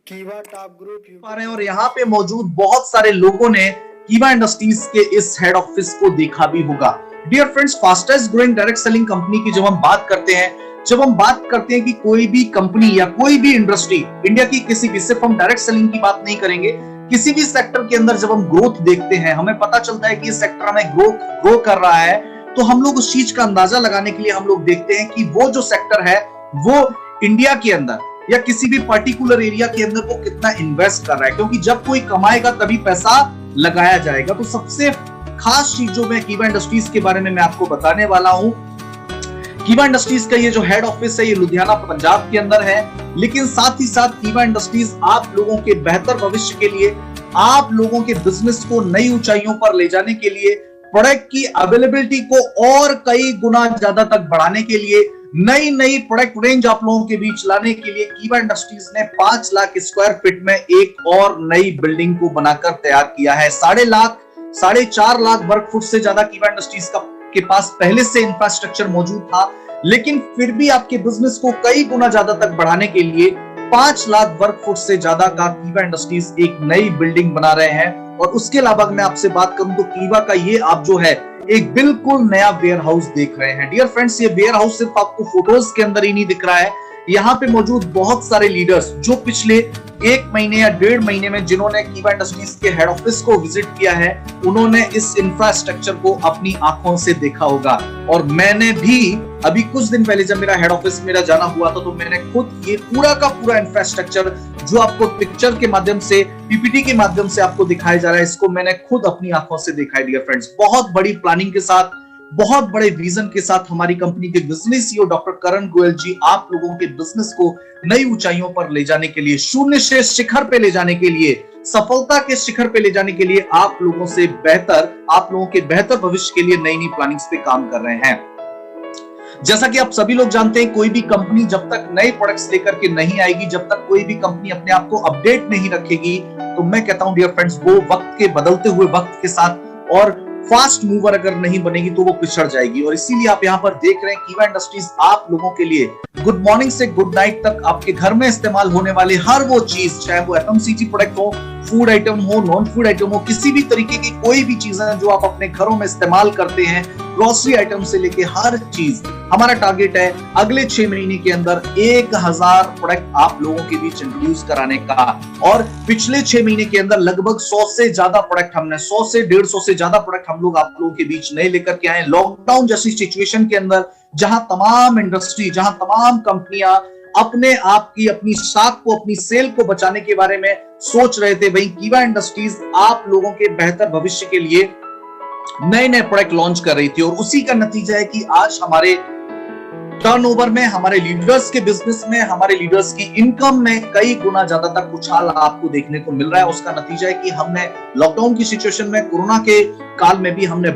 कीवा top group पा रहे हैं और यहाँ पे मौजूद बहुत सारे लोगों ने कीवा इंडस्ट्रीज के इस हेड ऑफिस को देखा भी होगा। Dear friends, fastest growing direct selling company की जब हम बात करते हैं कि कोई भी कंपनी या कोई भी इंडस्ट्री इंडिया की किसी भी, सिर्फ हम डायरेक्ट सेलिंग की बात नहीं करेंगे, किसी भी सेक्टर के अंदर जब हम ग्रोथ देखते हैं, हमें पता चलता है कि ये सेक्टर हमें ग्रो कर रहा है, तो हम लोग उस चीज का अंदाजा लगाने के लिए हम लोग देखते हैं कि वो जो सेक्टर है वो इंडिया के अंदर या किसी भी पर्टिकुलर एरिया के अंदर वो कितना इन्वेस्ट कर रहा है, क्योंकि जब कोई कमाएगा तभी पैसा लगाया जाएगा। तो सबसे खास चीज जो मैं कीवा इंडस्ट्रीज के बारे में मैं आपको बताने वाला हूं, कीवा इंडस्ट्रीज का ये जो हेड ऑफिस है ये लुधियाना पंजाब के अंदर है, लेकिन साथ ही साथ कीवा इंडस्ट्रीज आप लोगों के बेहतर भविष्य के लिए, आप लोगों के बिजनेस को नई ऊंचाइयों पर ले जाने के लिए, प्रोडक्ट की अवेलेबिलिटी को और कई गुना ज्यादा तक बढ़ाने के लिए, नई प्रोडक्ट रेंज आप लोगों के बीच लाने के लिए कीवा इंडस्ट्रीज ने 5 लाख स्क्वायर फीट में एक और नई बिल्डिंग को बनाकर तैयार किया है। 4.5 लाख वर्ग फुट से ज्यादा कीवा इंडस्ट्रीज के पास पहले से इंफ्रास्ट्रक्चर मौजूद था, लेकिन फिर भी आपके बिजनेस को कई गुना ज्यादा तक बढ़ाने के लिए 5 लाख वर्ग फुट से ज्यादा का कीवा इंडस्ट्रीज एक नई बिल्डिंग बना रहे हैं। और उसके अलावा मैं आपसे बात करूं तो कीवा का ये आप जो है एक बिल्कुल नया वेयर हाउस देख रहे हैं। डियर फ्रेंड्स, ये वेयर हाउस सिर्फ आपको फोटोज के अंदर ही नहीं दिख रहा है, यहाँ पे मौजूद बहुत सारे लीडर्स जो पिछले 1 महीने या 1.5 महीने में जिन्होंने कीवा इंडस्ट्रीज के हेड ऑफिस को विजिट किया है, उन्होंने इस इंफ्रास्ट्रक्चर को अपनी आंखों से देखा होगा। और मैंने भी अभी कुछ दिन पहले जब मेरा हेड ऑफिस मेरा जाना हुआ था, तो मैंने खुद ये पूरा का पूरा इंफ्रास्ट्रक्चर जो आपको पिक्चर के माध्यम से, पीपीटी के माध्यम से आपको दिखाया जा रहा है, इसको मैंने खुद अपनी आंखों से देखा है। डियर फ्रेंड्स, बहुत बड़ी प्लानिंग के साथ, बहुत बड़े विजन के साथ हमारी कंपनी के बिजनेस सीईओ डॉक्टर करण गोयल जी आप लोगों के बिजनेस को नई ऊंचाइयों पर ले जाने के लिए, शून्य से शिखर पे ले जाने के लिए, सफलता के शिखर पे ले जाने के लिए आप लोगों के बेहतर भविष्य के लिए नई प्लानिंग्स पे काम कर रहे हैं। जैसा कि आप सभी लोग जानते हैं, कोई भी कंपनी जब तक नए प्रोडक्ट्स लेकर के नहीं आएगी, जब तक कोई भी कंपनी अपने आप को अपडेट नहीं रखेगी, तो मैं कहता हूं डियर फ्रेंड्स, वो वक्त के बदलते हुए वक्त के साथ और फास्ट मूवर अगर नहीं बनेगी तो वो पिछड़ जाएगी। और इसीलिए आप यहाँ पर देख रहे हैं कीवा इंडस्ट्रीज आप लोगों के लिए गुड मॉर्निंग से गुड नाइट तक आपके घर में इस्तेमाल होने वाले हर वो चीज, चाहे वो एफएमसीजी प्रोडक्ट हो, फूड आइटम हो, नॉन फूड आइटम हो, किसी भी तरीके की कोई भी चीजें जो आप अपने घरों में इस्तेमाल करते हैं, ग्रोसरी आइटम से लेके हर चीज, हमारा टारगेट है अगले 6 महीने के अंदर 1000 प्रोडक्ट आप लोगों के बीच इंट्रोड्यूस कराने का। और पिछले 6 महीने के अंदर लगभग 100 से ज्यादा प्रोडक्ट हमने, 100 से 150 से ज्यादा प्रोडक्ट हम लोग आप लोगों के बीच नए लेकर के आए। लॉकडाउन जैसी सिचुएशन के अंदर जहां तमाम इंडस्ट्री, जहां तमाम कंपनियां अपने आप की, अपनी स्टॉक को, अपनी सेल को बचाने के बारे में सोच रहे थे, वहीं कीवा इंडस्ट्रीज आप लोगों के बेहतर भविष्य के लिए नए प्रोडक्ट लॉन्च कर रही थी। और उसी का नतीजा है कि आज हमारे टर्नओवर में, हमारे लीडर्स के बिजनेस में, हमारे लीडर्स की इनकम में कई गुना ज्यादा तक उछाल आपको देखने को मिल रहा है। उसका नतीजा है कि हमने लॉकडाउन की सिचुएशन में, कोरोना के काल में भी हमने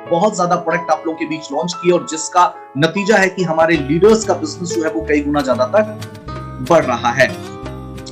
बहुत ज्यादा प्रोडक्ट आप लोगों के बीच लॉन्च किए, और जिसका नतीजा है कि हमारे लीडर्स का बिजनेस जो है वो कई गुना ज्यादा तक बढ़ रहा है।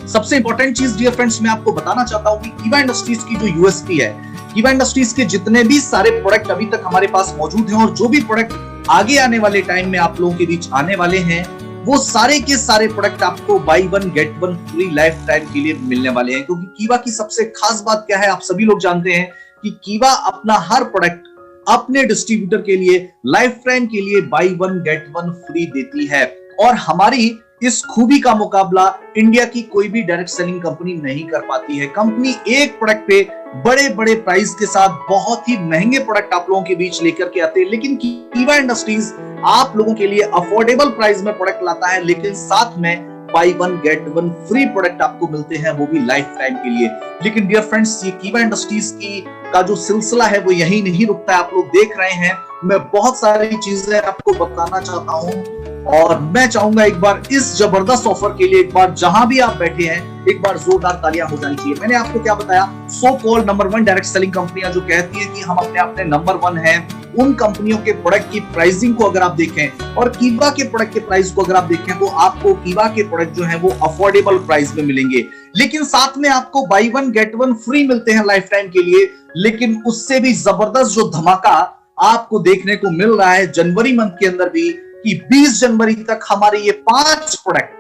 सबसे इंपॉर्टेंट चीज डियर फ्रेंड्स मैं आपको बताना चाहता हूं कि कीवा इंडस्ट्रीज की जो यूएसपी है, कीवा इंडस्ट्रीज के जितने भी सारे प्रोडक्ट अभी तक हमारे पास मौजूद हैं और जो भी प्रोडक्ट आगे आने वाले टाइम में आप लोगों के बीच आने वाले हैं, वो सारे के सारे प्रोडक्ट आपको buy 1 get 1 free lifetime के लिए मिलने वाले हैं। क्योंकि कीवा की सबसे खास बात क्या है, आप सभी लोग जानते हैं कि कीवा अपना हर प्रोडक्ट अपने डिस्ट्रीब्यूटर के लिए लाइफ टाइम के लिए बाय 1 गेट 1 फ्री देती है। और हमारी इस खूबी का मुकाबला इंडिया की कोई भी डायरेक्ट सेलिंग कंपनी नहीं कर पाती है। कंपनी एक प्रोडक्ट पे बड़े बड़े प्राइस के साथ बहुत ही महंगे प्रोडक्ट आप लोगों के बीच लेकर के आते हैं, लेकिन कीवा इंडस्ट्रीज आप लोगों के लिए अफोर्डेबल प्राइस में प्रोडक्ट लाता है, लेकिन साथ में बाय 1 गेट 1 फ्री प्रोडक्ट आपको मिलते हैं, वो भी लाइफ टाइम के लिए। लेकिन डियर फ्रेंड्स, ये कीवा इंडस्ट्रीज का जो सिलसिला है वो यही नहीं रुकता है। आप लोग देख रहे हैं, मैं बहुत सारी चीजें आपको बताना चाहता हूं, और मैं चाहूंगा एक बार इस जबरदस्त ऑफर के लिए, एक बार जहां भी आप बैठे हैं, एक बार जोरदार तालियां हो जानी चाहिए। मैंने आपको क्या बताया, so called number 1 direct selling कंपनियां जो कहती है कि हम अपने आप में नंबर 1 हैं, उन कंपनियों के प्रोडक्ट की प्राइसिंग को अगर आप देखें और कीवा के प्रोडक्ट के प्राइस को अगर आप देखें, तो आपको कीवा के प्रोडक्ट जो है वो अफोर्डेबल प्राइस में मिलेंगे, लेकिन साथ में आपको बाय 1 गेट 1 फ्री मिलते हैं लाइफ टाइम के लिए। लेकिन उससे भी जबरदस्त जो धमाका आपको देखने को मिल रहा है जनवरी मंथ के अंदर भी कि 20 जनवरी तक हमारे ये 5 प्रोडक्ट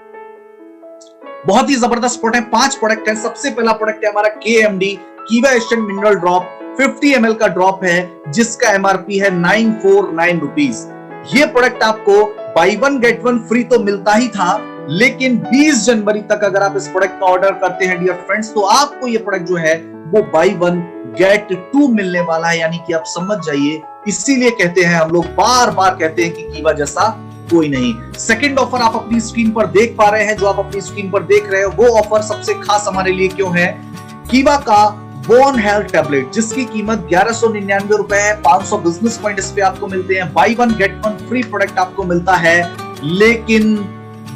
बहुत ही जबरदस्त प्रोडक्ट, 5 प्रोडक्ट है। सबसे पहला प्रोडक्ट है हमारा KMD कीवा एशियन मिनरल ड्रॉप, 50 ml का ड्रॉप है जिसका MRP है 949 रुपीज। ये प्रोडक्ट आपको buy one get one free तो मिलता ही था, लेकिन 20 जनवरी तक अगर आप इस प्रोडक्ट का ऑर्डर करते हैं डियर फ्रेंड्स, तो आपको ये प्रोडक्ट जो है वो बाई वन गेट टू मिलने वाला है। यानी कि आप समझ जाइए, इसीलिए कहते हैं हम लोग बार बार कहते हैं कि कीवा जैसा कोई नहीं। सेकंड ऑफर आप अपनी स्क्रीन पर देख पा रहे हैं, जो आप अपनी स्क्रीन पर देख रहे हो वो ऑफर सबसे खास हमारे लिए क्यों है? कीवा का बोन हेल्थ टैबलेट जिसकी कीमत 1199 रुपए है, 500 बिजनेस पॉइंट इस पे आपको मिलते हैं, by one get one free product आपको मिलता है। लेकिन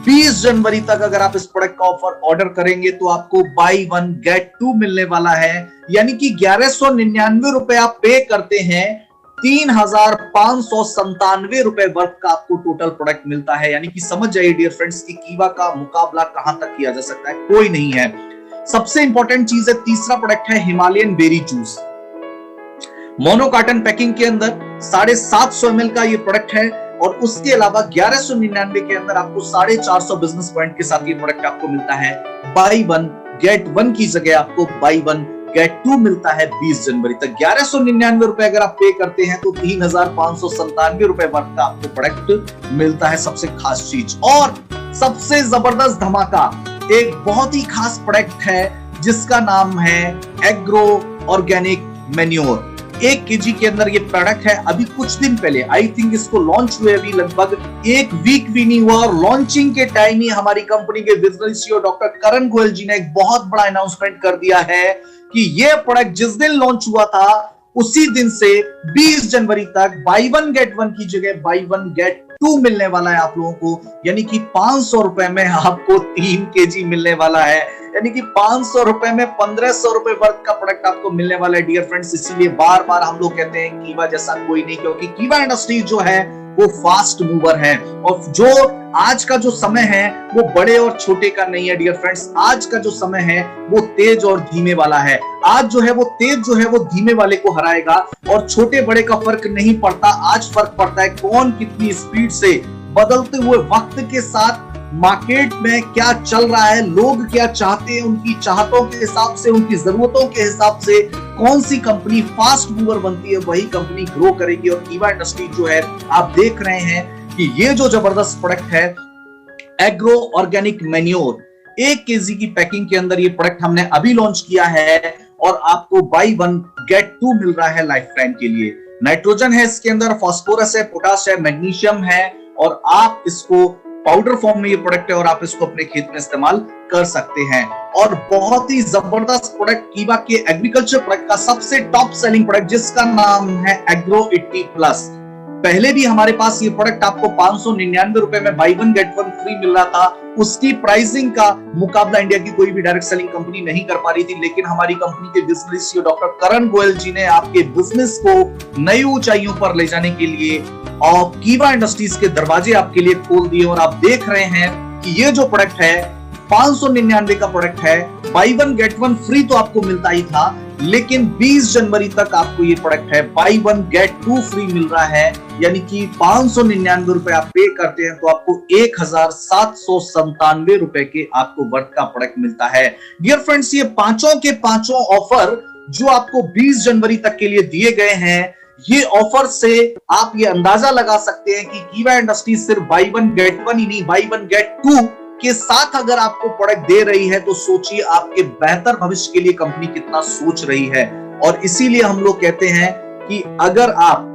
20 जनवरी तक अगर आप इस प्रोडक्ट का ऑफर ऑर्डर करेंगे तो आपको बाई वन गेट टू मिलने वाला है। यानी कि 1199 रुपए आप पे करते हैं, 3597 रुपए वर्थ का आपको टोटल प्रोडक्ट मिलता है। यानी कि समझ जाइए डियर फ्रेंड्स कि कीवा का मुकाबला कहां तक किया जा सकता है, कोई नहीं है। सबसे इंपॉर्टेंट चीज है, तीसरा प्रोडक्ट है Himalayan berry juice. Mono carton packing के अंदर 750 ml का ये प्रोडक्ट है, और उसके अलावा 1199 के अंदर आपको 450 बिजनेस पॉइंट के साथ ये प्रोडक्ट आपको मिलता है। बाई वन गेट वन की जगह आपको बाई वन गेट टू मिलता है 20 जनवरी तक। 1199 रुपए अगर आप पे करते हैं तो 3597 रुपए वर्थ का आपको प्रोडक्ट मिलता है। सबसे खास चीज और सबसे जबरदस्त धमाका, एक बहुत ही खास प्रोडक्ट है जिसका नाम है एग्रो ऑर्गेनिक मैन्योर। 1 kg के अंदर ये प्रोडक्ट है। अभी कुछ दिन पहले आई थिंक इसको लॉन्च हुए अभी लगभग 1 वीक भी नहीं हुआ, और लॉन्चिंग के टाइम ही हमारी कंपनी के विजनरी CEO डॉक्टर करण गोयल जी ने एक बहुत बड़ा अनाउंसमेंट कर दिया है कि ये प्रोडक्ट जिस दिन लॉन्च हुआ था उसी दिन से 20 जनवरी तक बाई वन गेट वन की जगह बाई वन गेट टू मिलने वाला है आप लोगों को। यानी कि 500 रुपए में आपको 3 kg मिलने वाला है। यानी कि 500 रुपए में 1500 रुपए वर्थ का प्रोडक्ट आपको मिलने वाला है डियर फ्रेंड्स। इसीलिए बार बार हम लोग कहते हैं कीवा जैसा कोई नहीं, क्योंकि कीवा इंडस्ट्रीज जो है वो फास्ट मूवर है, और जो आज का जो समय है वो बड़े और छोटे का नहीं है डियर फ्रेंड्स। आज का जो समय है वो तेज और धीमे वाला है। आज जो है वो तेज जो है वो धीमे वाले को हराएगा, और छोटे बड़े का फर्क नहीं पड़ता। आज फर्क पड़ता है कौन कितनी स्पीड से बदलते हुए वक्त के साथ मार्केट में क्या चल रहा है, लोग क्या चाहते हैं, उनकी चाहतों के हिसाब से, उनकी जरूरतों के हिसाब से कौन सी कंपनी फास्ट मूवर बनती है, वही कंपनी ग्रो करेगी। और कीवा इंडस्ट्री जो है आप देख रहे हैं कि ये जो जबरदस्त प्रोडक्ट है एग्रो ऑर्गेनिक मैन्योर, 1 kg की पैकिंग के अंदर ये प्रोडक्ट हमने अभी लॉन्च किया है, और आपको बाई वन गेट टू मिल रहा है लाइफ टाइम के लिए। नाइट्रोजन है इसके अंदर, फास्फोरस है, पोटाश है, मैग्नीशियम है, और आप इसको पाउडर फॉर्म में ये प्रोडक्ट है और आप इसको अपने खेत में इस्तेमाल कर सकते हैं। और बहुत ही जबरदस्त प्रोडक्ट, कीवा के एग्रीकल्चर प्रोडक्ट का सबसे टॉप सेलिंग प्रोडक्ट जिसका नाम है एग्रो 80 प्लस। पहले भी हमारे पास ये प्रोडक्ट आपको 599 रुपए में buy one get one free मिल रहा था। उसकी प्राइसिंग का मुकाबला इंडिया की कोई भी डायरेक्ट सेलिंग कंपनी नहीं कर पा रही थी, लेकिन हमारी कंपनी के बिजनेस CEO डॉक्टर करण गोयल जी ने आपके बिजनेस को नई ऊंचाइयों पर ले जाने के लिए और कीवा इंडस्ट्रीज के दरवाजे आपके लिए खोल दिए। और आप देख रहे हैं कि ये जो प्रोडक्ट है 599 का प्रोडक्ट है, buy one get one free तो आपको मिलता ही था, लेकिन 20 जनवरी तक आपको ये प्रोडक्ट है buy one get two free मिल रहा है। यानी कि 599 रुपए आप पे करते हैं तो आपको 1797 रुपए के आपको वर्थ का प्रोडक्ट मिलता है। डियर फ्रेंड्स, ये पांचों के पांचों ऑफर जो आपको 20 जनवरी तक के लिए दिए गए हैं, ये ऑफर से आप ये अंदाजा लगा सकते हैं कि कीवा इंडस्ट्रीज सिर्फ बाई वन गेट वन ही नहीं, बाई वन गेट टू के साथ अगर आपको प्रोडक्ट दे रही है तो सोचिए आपके बेहतर भविष्य के लिए कंपनी कितना सोच रही है। और इसीलिए हम लोग कहते हैं कि अगर आप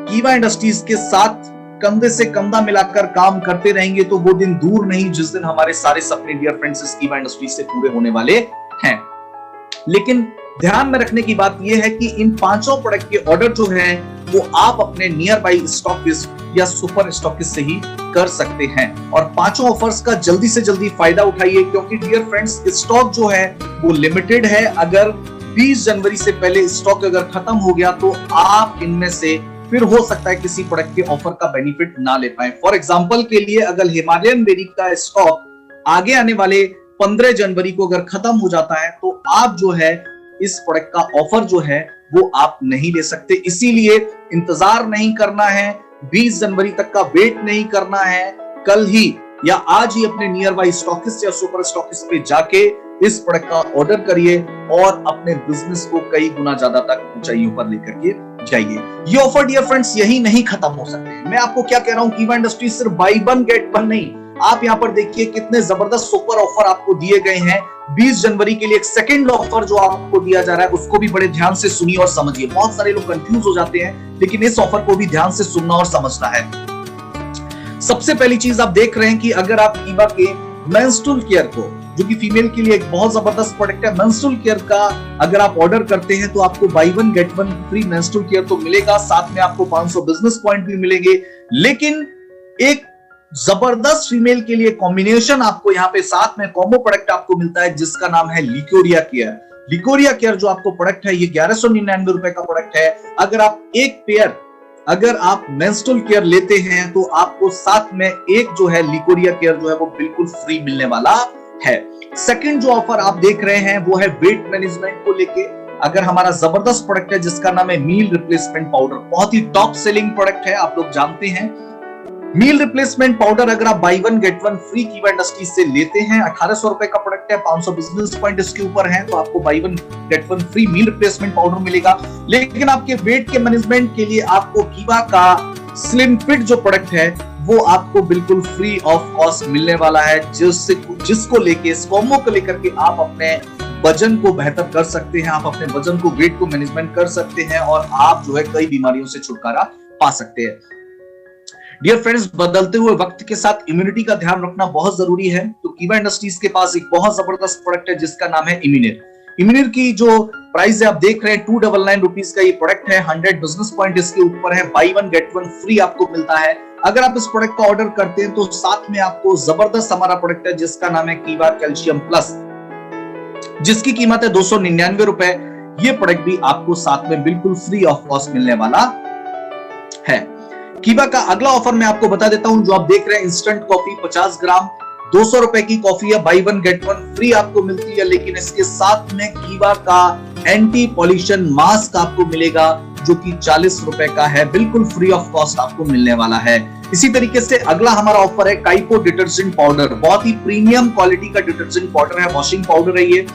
कीवा इंडस्ट्रीज के साथ कंधे से कंधा मिलाकर काम करते रहेंगे तो वो दिन दूर नहीं जिस दिन हमारे सारे सपने डियर फ्रेंड्स कीवा इंडस्ट्रीज से पूरे होने वाले हैं। लेकिन ध्यान में रखने की बात यह है कि इन पांचों प्रोडक्ट के ऑर्डर जो है वो आप अपने नियर बाई स्टॉकिस्ट या सुपर स्टॉकिस्ट से ही कर सकते हैं। और पांचों ऑफर्स का जल्दी से जल्दी फायदा उठाइए, क्योंकि डियर फ्रेंड्स स्टॉक जो है वो लिमिटेड है। अगर 20 जनवरी से पहले स्टॉक अगर खत्म हो गया तो आप इनमें से फिर हो सकता है किसी प्रोडक्ट के ऑफर का बेनिफिट ना ले पाए। फॉर एग्जांपल के लिए अगर हिमालयन बेरी का स्टॉक आगे आने वाले 15 जनवरी को अगर खत्म हो जाता है तो आप जो है इस प्रोडक्ट का ऑफर जो है वो आप नहीं ले सकते। इसीलिए इंतजार नहीं करना है, 20 जनवरी तक का वेट नहीं करना है, कल ही या आज ही अपने नियर बाई स्टॉकिस्ट या सुपर स्टॉकिस्ट पे जाके इस प्रोडक्ट का ऑर्डर करिए और अपने बिजनेस को कई गुना ज्यादा तक ऊंचाइयों पर लेकर के जाइए। ये ऑफर डियर फ्रेंड्स यही नहीं खत्म हो सकते। मैं आपको क्या कह रहा हूं, कीवा इंडस्ट्रीज सिर्फ बाई वन गेट वन नहीं, आप यहां पर देखिए कितने जबरदस्त सुपर ऑफर आपको दिए गए हैं। 20 जनवरी के लिए एक सेकंड ऑफर जो आपको दिया जा रहा है उसको भी बड़े ध्यान से सुनिए और समझिए। बहुत सारे लोग कंफ्यूज हो जाते हैं, लेकिन इस ऑफर को भी ध्यान से सुनना और समझना है। सबसे पहली चीज आप देख रहे हैं कि अगर आप कीवा के मेंस्ट्रुअल केयर को, जो कि फीमेल के लिए एक बहुत जबरदस्त प्रोडक्ट है, मेंस्ट्रुअल केयर का अगर आप ऑर्डर करते हैं तो आपको buy one get one free menstrual care तो मिलेगा, साथ में आपको 500 बिजनेस पॉइंट भी मिलेंगे। लेकिन एक जबरदस्त फीमेल के लिए कॉम्बिनेशन आपको यहाँ पे साथ में कॉम्बो प्रोडक्ट आपको मिलता है जिसका नाम है लिकोरिया केयर। लिकोरिया केयर जो आपको प्रोडक्ट है ये 1199 रुपए का प्रोडक्ट है। अगर आप एक पेयर अगर आप मेंस्ट्रुअल केयर लेते हैं तो आपको साथ में एक जो है लिकोरिया केयर जो है वो बिल्कुल फ्री मिलने वाला है। सेकंड जो ऑफर आप देख रहे हैं वो है वेट मैनेजमेंट को लेके। अगर हमारा जबरदस्त प्रोडक्ट है जिसका नाम है मील रिप्लेसमेंट पाउडर, बहुत ही टॉप सेलिंग प्रोडक्ट है, आप लोग जानते हैं। मील रिप्लेसमेंट पाउडर अगर आप by one get one free कीवा इंडस्ट्रीज से लेते हैं, 1800 रुपए का प्रोडक्ट है, 500 बिजनेस पॉइंट इसके ऊपर है, तो आपको buy one get one free meal replacement powder मिलेगा। लेकिन आपके वेट के मैनेजमेंट के लिए आपको कीवा का स्लिम फिट जो प्रोडक्ट है वो आपको बिल्कुल फ्री ऑफ कॉस्ट मिलने वाला है, जिसको लेके इस कॉम्बो को लेकर के आप अपने वजन को बेहतर कर सकते हैं, आप अपने वजन को वेट को मैनेजमेंट कर सकते हैं और आप जो है कई बीमारियों से छुटकारा पा सकते हैं। डियर फ्रेंड्स, बदलते हुए वक्त के साथ इम्यूनिटी का ध्यान रखना बहुत जरूरी है। तो कीवा इंडस्ट्रीज के पास एक बहुत जबरदस्त प्रोडक्ट है जिसका नाम है इम्यूनिर। इम्यूनिर की जो प्राइस है आप देख रहे हैं 299 रुपीज का ये प्रोडक्ट है, 100 बिजनेस पॉइंट इसके ऊपर है, buy one get one free आपको मिलता है। अगर आप इस प्रोडक्ट का ऑर्डर करते हैं तो साथ में आपको जबरदस्त हमारा प्रोडक्ट है जिसका नाम है कीवा कैल्शियम प्लस, जिसकी कीमत है 299 रुपए। ये प्रोडक्ट भी आपको साथ में बिल्कुल फ्री ऑफ कॉस्ट मिलने वाला है। कीवा का अगला ऑफर मैं आपको बता देता हूं, जो आप देख रहे हैं इंस्टेंट कॉफी 50 ग्राम 200 रुपए की कॉफी है, buy one get one free आपको मिलती है। लेकिन इसके साथ में कीवा का एंटी पॉल्यूशन मास्क आपको मिलेगा जो कि 40 रुपए का है, बिल्कुल फ्री ऑफ कॉस्ट आपको मिलने वाला है। इसी तरीके से अगला हमारा ऑफर है काइपो डिटर्जेंट पाउडर, बहुत ही प्रीमियम क्वालिटी का डिटर्जेंट पाउडर है, वॉशिंग पाउडर है ये।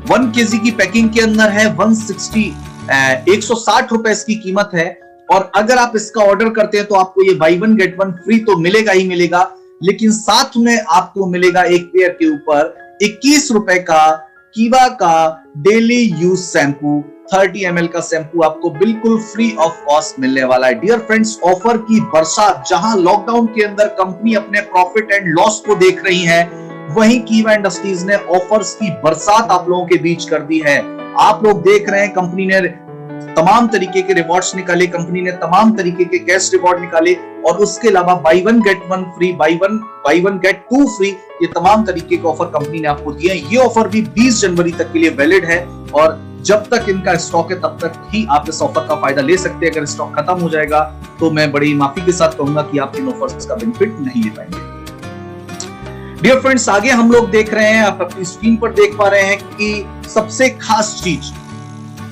1 केजी की पैकिंग के अंदर है, 160 रुपए इसकी कीमत है। और अगर आप इसका ऑर्डर करते हैं तो आपको ये by one get one free तो मिलेगा ही मिलेगा, लेकिन साथ में आपको मिलेगा एक पेयर के ऊपर 21 रुपए का कीवा का डेली यूज शैम्पू, 30 ml का शैम्पू आपको बिल्कुल फ्री ऑफ कॉस्ट मिलने वाला है। डियर फ्रेंड्स, ऑफर की बरसात, जहां लॉकडाउन के अंदर कंपनी अपने प्रॉफिट एंड लॉस को देख रही है, वहीं कीवा इंडस्ट्रीज ने ऑफर्स की बरसात आप लोगों के बीच कर दी है। आप लोग देख रहे हैं कंपनी ने तमाम तरीके के रिवॉर्ड्स निकाले, कंपनी ने तमाम तरीके के कैश रिवॉर्ड निकाले और उसके अलावा buy one get one free, buy one get two free, ये तमाम तरीके के ऑफर कंपनी ने आपको दिए हैं। ये ऑफर भी 20 जनवरी तक के लिए वैलिड है और जब तक इनका स्टॉक है तब तक ही आप इस ऑफर का फायदा ले सकते हैं। अगर स्टॉक खत्म हो जाएगा तो मैं बड़ी माफी के साथ कहूंगा कि आप इन ऑफर्स का बेनिफिट नहीं ले पाएंगे। डियर फ्रेंड्स, आगे हम लोग देख रहे हैं, आप अपनी स्क्रीन पर देख पा रहे हैं कि सबसे खास चीज,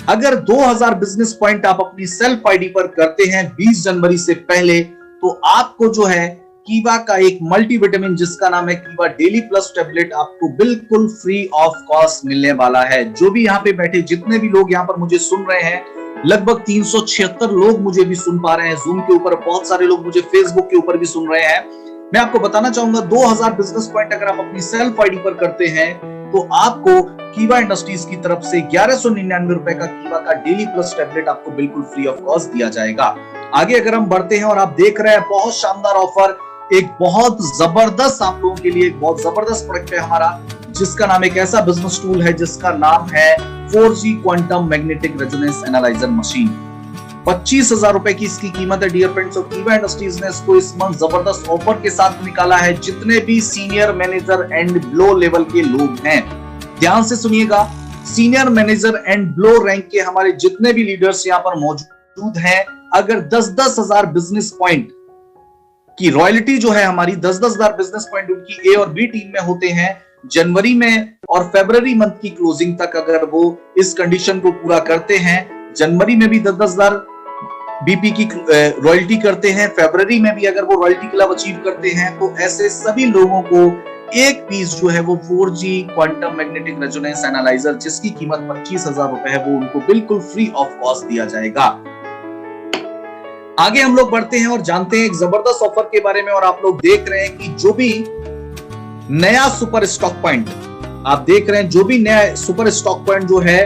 अगर 2000 बिजनेस पॉइंट आप अपनी सेल्फ आईडी पर करते हैं 20 जनवरी से पहले, तो आपको जो है कीवा का एक मल्टीविटामिन जिसका नाम है कीवा डेली प्लस टैबलेट आपको बिल्कुल फ्री ऑफ कॉस्ट मिलने वाला है। जो भी यहाँ पे बैठे जितने भी लोग यहाँ पर मुझे सुन रहे हैं, लगभग 376 लोग मुझे भी सुन पा रहे हैं जूम के ऊपर, बहुत सारे लोग मुझे फेसबुक के ऊपर भी सुन रहे हैं। मैं आपको बताना चाहूंगा 2000 बिजनेस पॉइंट अगर आप अपनी सेल्फ आईडी पर करते हैं तो आपको कीवा इंडस्ट्रीज की तरफ से 1199 रुपए का कीवा का डेली प्लस टैबलेट आपको बिल्कुल फ्री ऑफ कॉस्ट दिया जाएगा। आगे अगर हम बढ़ते हैं और आप देख रहे हैं बहुत शानदार ऑफर, एक बहुत जबरदस्त आप लोगों के लिए एक बहुत जबरदस्त प्रोडक्ट है हमारा, जिसका नाम एक ऐसा बिजनेस टूल है जिसका नाम है 4G quantum magnetic resonance analyser machine. 25,000 रुपए की इसकी कीमत है डियर फ्रेंड्स, और कीवा इंडस्ट्रीज ने इसको इस मंथ जबरदस्त ऑफर के साथ निकाला है। जितने भी senior manager and blow level के लोग हैं, ध्यान से सुनिएगा, senior manager and blow rank के हमारे जितने भी लीडर्स यहाँ पर मौजूद हैं, अगर 10-10 हजार बिजनेस पॉइंट की रॉयल्टी जो है हमारी, 10-10 हजार बिजनेस पॉइंट उनकी ए और बी टीम में होते हैं, जनवरी में और फरवरी मंथ की क्लोजिंग तक अगर वो इस कंडीशन को पूरा करते हैं जनवरी में भी 10,000 बीपी की रॉयल्टी करते हैं, फरवरी में भी अगर वो रॉयल्टी क्लब अचीव करते हैं, तो ऐसे सभी लोगों को एक पीस जो है वो 4G quantum magnetic resonance analyser जिसकी कीमत 25,000 रुपए है, वो उनको बिल्कुल फ्री ऑफ कॉस्ट दिया जाएगा। आगे हम लोग बढ़ते हैं और जानते हैं एक जबरदस्त ऑफर के बारे में। और आप लोग देख रहे हैं कि जो भी नया सुपर स्टॉक पॉइंट आप देख रहे हैं, जो भी नया सुपर स्टॉक पॉइंट जो है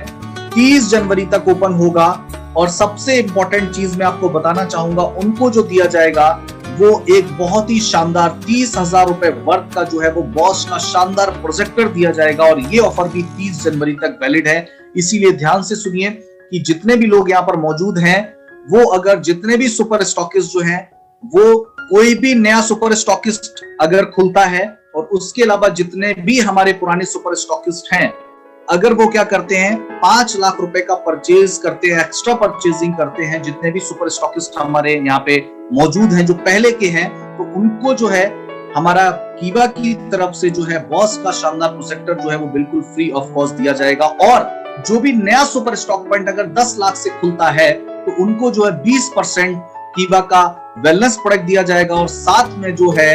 30 जनवरी तक ओपन होगा। और सबसे इंपॉर्टेंट चीज मैं आपको बताना चाहूंगा, उनको जो दिया जाएगा वो एक बहुत ही शानदार 30,000 रुपए वर्थ का जो है वो बॉस का शानदार प्रोजेक्टर दिया जाएगा। और ये ऑफर भी 30 जनवरी तक वैलिड है, इसीलिए ध्यान से सुनिए कि जितने भी लोग यहाँ पर मौजूद हैं, वो अगर जितने भी सुपर स्टॉकिस्ट जो हैं, वो कोई भी नया सुपर स्टॉकिस्ट अगर खुलता है और उसके अलावा जितने भी हमारे पुराने सुपर स्टॉकिस्ट हैं, अगर वो क्या करते हैं 5 लाख रुपए का परचेज करते हैं, एक्स्ट्रा परचेजिंग करते हैं, जितने भी सुपर स्टॉकिस्ट हमारे यहाँ पे मौजूद हैं जो पहले के हैं, तो उनको जो है हमारा कीवा की तरफ से जो है बॉस का शानदार प्रोजेक्टर जो है वो बिल्कुल फ्री ऑफ कॉस्ट दिया जाएगा। और जो भी नया सुपर स्टॉक पॉइंट अगर 10 लाख से खुलता है, तो उनको जो है 20% कीवा का वेलनेस प्रोडक्ट दिया जाएगा। और साथ में जो है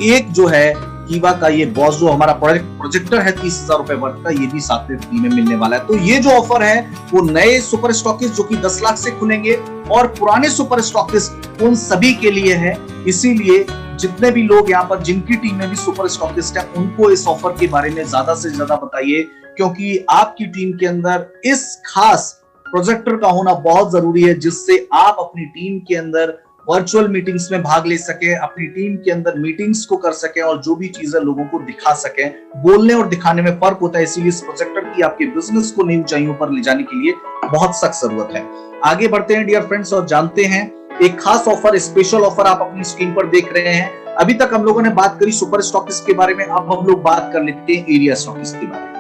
एक जो है कीवा का ये बॉस जो हमारा प्रोजेक्टर है 30,000 रुपए वर्थ का, ये भी साथ में फ्री में मिलने वाला है। तो ये जो ऑफर है वो नए सुपर स्टॉकिस्ट जो कि 10 लाख से खुलेंगे और पुराने सुपर स्टॉकिस्ट उन सभी के लिए है। इसीलिए जितने भी लोग यहाँ पर जिनकी टीम में भी सुपर स्टॉकिस्ट है, उनको इस ऑफर के बारे में ज्यादा से ज्यादा बताइए, क्योंकि आपकी टीम के अंदर इस खास प्रोजेक्टर का होना बहुत जरूरी है, जिससे आप अपनी टीम के अंदर वर्चुअल मीटिंग्स में भाग ले सके, अपनी टीम के अंदर मीटिंग्स को कर सके और जो भी चीजें लोगों को दिखा सके। बोलने और दिखाने में फर्क होता है, इसीलिए इस प्रोजेक्टर की आपके बिजनेस को नई ऊंचाइयों पर ले जाने के लिए बहुत सख्त जरूरत है। आगे बढ़ते हैं डियर फ्रेंड्स और जानते हैं एक खास ऑफर, स्पेशल ऑफर आप अपनी स्क्रीन पर देख रहे हैं। अभी तक हम लोगों ने बात करी सुपर स्टॉकिस्ट के बारे में, अब हम लोग बात कर लेते हैं एरिया स्टॉकिस्ट के बारे में।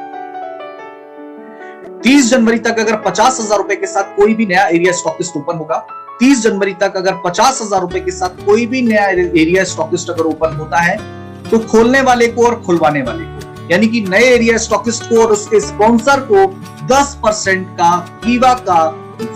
30 जनवरी तक अगर 50,000 रुपए के साथ कोई भी नया एरिया स्टॉकिस्ट ओपन होगा, 30 जनवरी तक अगर 50,000 रुपए के साथ कोई भी नया एरिया स्टॉकिस्ट अगर ओपन होता है, तो खोलने वाले को और खुलवाने वाले को, यानी कि नए एरिया स्टॉकिस्ट को और उसके स्पॉन्सर को 10% का कीवा का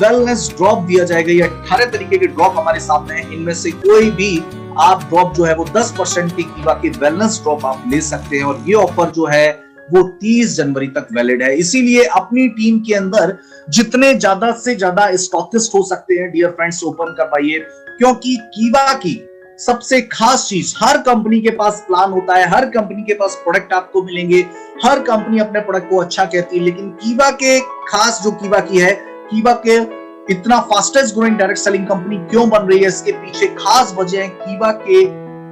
वेलनेस ड्रॉप दिया जाएगा। ये 18 तरीके के ड्रॉप हमारे सामने हैं, इनमें से कोई भी आप ड्रॉप जो है वो 10% की कीवा के वेलनेस ड्रॉप आप ले सकते हैं। और ये ऑफर जो है वो 30 जनवरी तक वैलिड है। इसीलिए अपनी टीम के अंदर जितने ज्यादा से ज्यादा स्टॉकिस्ट हो सकते हैं डियर फ्रेंड्स ओपन करवाइए, क्योंकि कीवा की सबसे खास चीज, हर कंपनी के पास प्लान होता है, हर कंपनी के पास प्रोडक्ट आपको मिलेंगे, हर कंपनी अपने प्रोडक्ट को अच्छा कहती है, लेकिन कीवा के खास जो कीवा की है, कीवा के इतना fastest growing direct selling company क्यों बन रही है, इसके पीछे खास वजह है कीवा के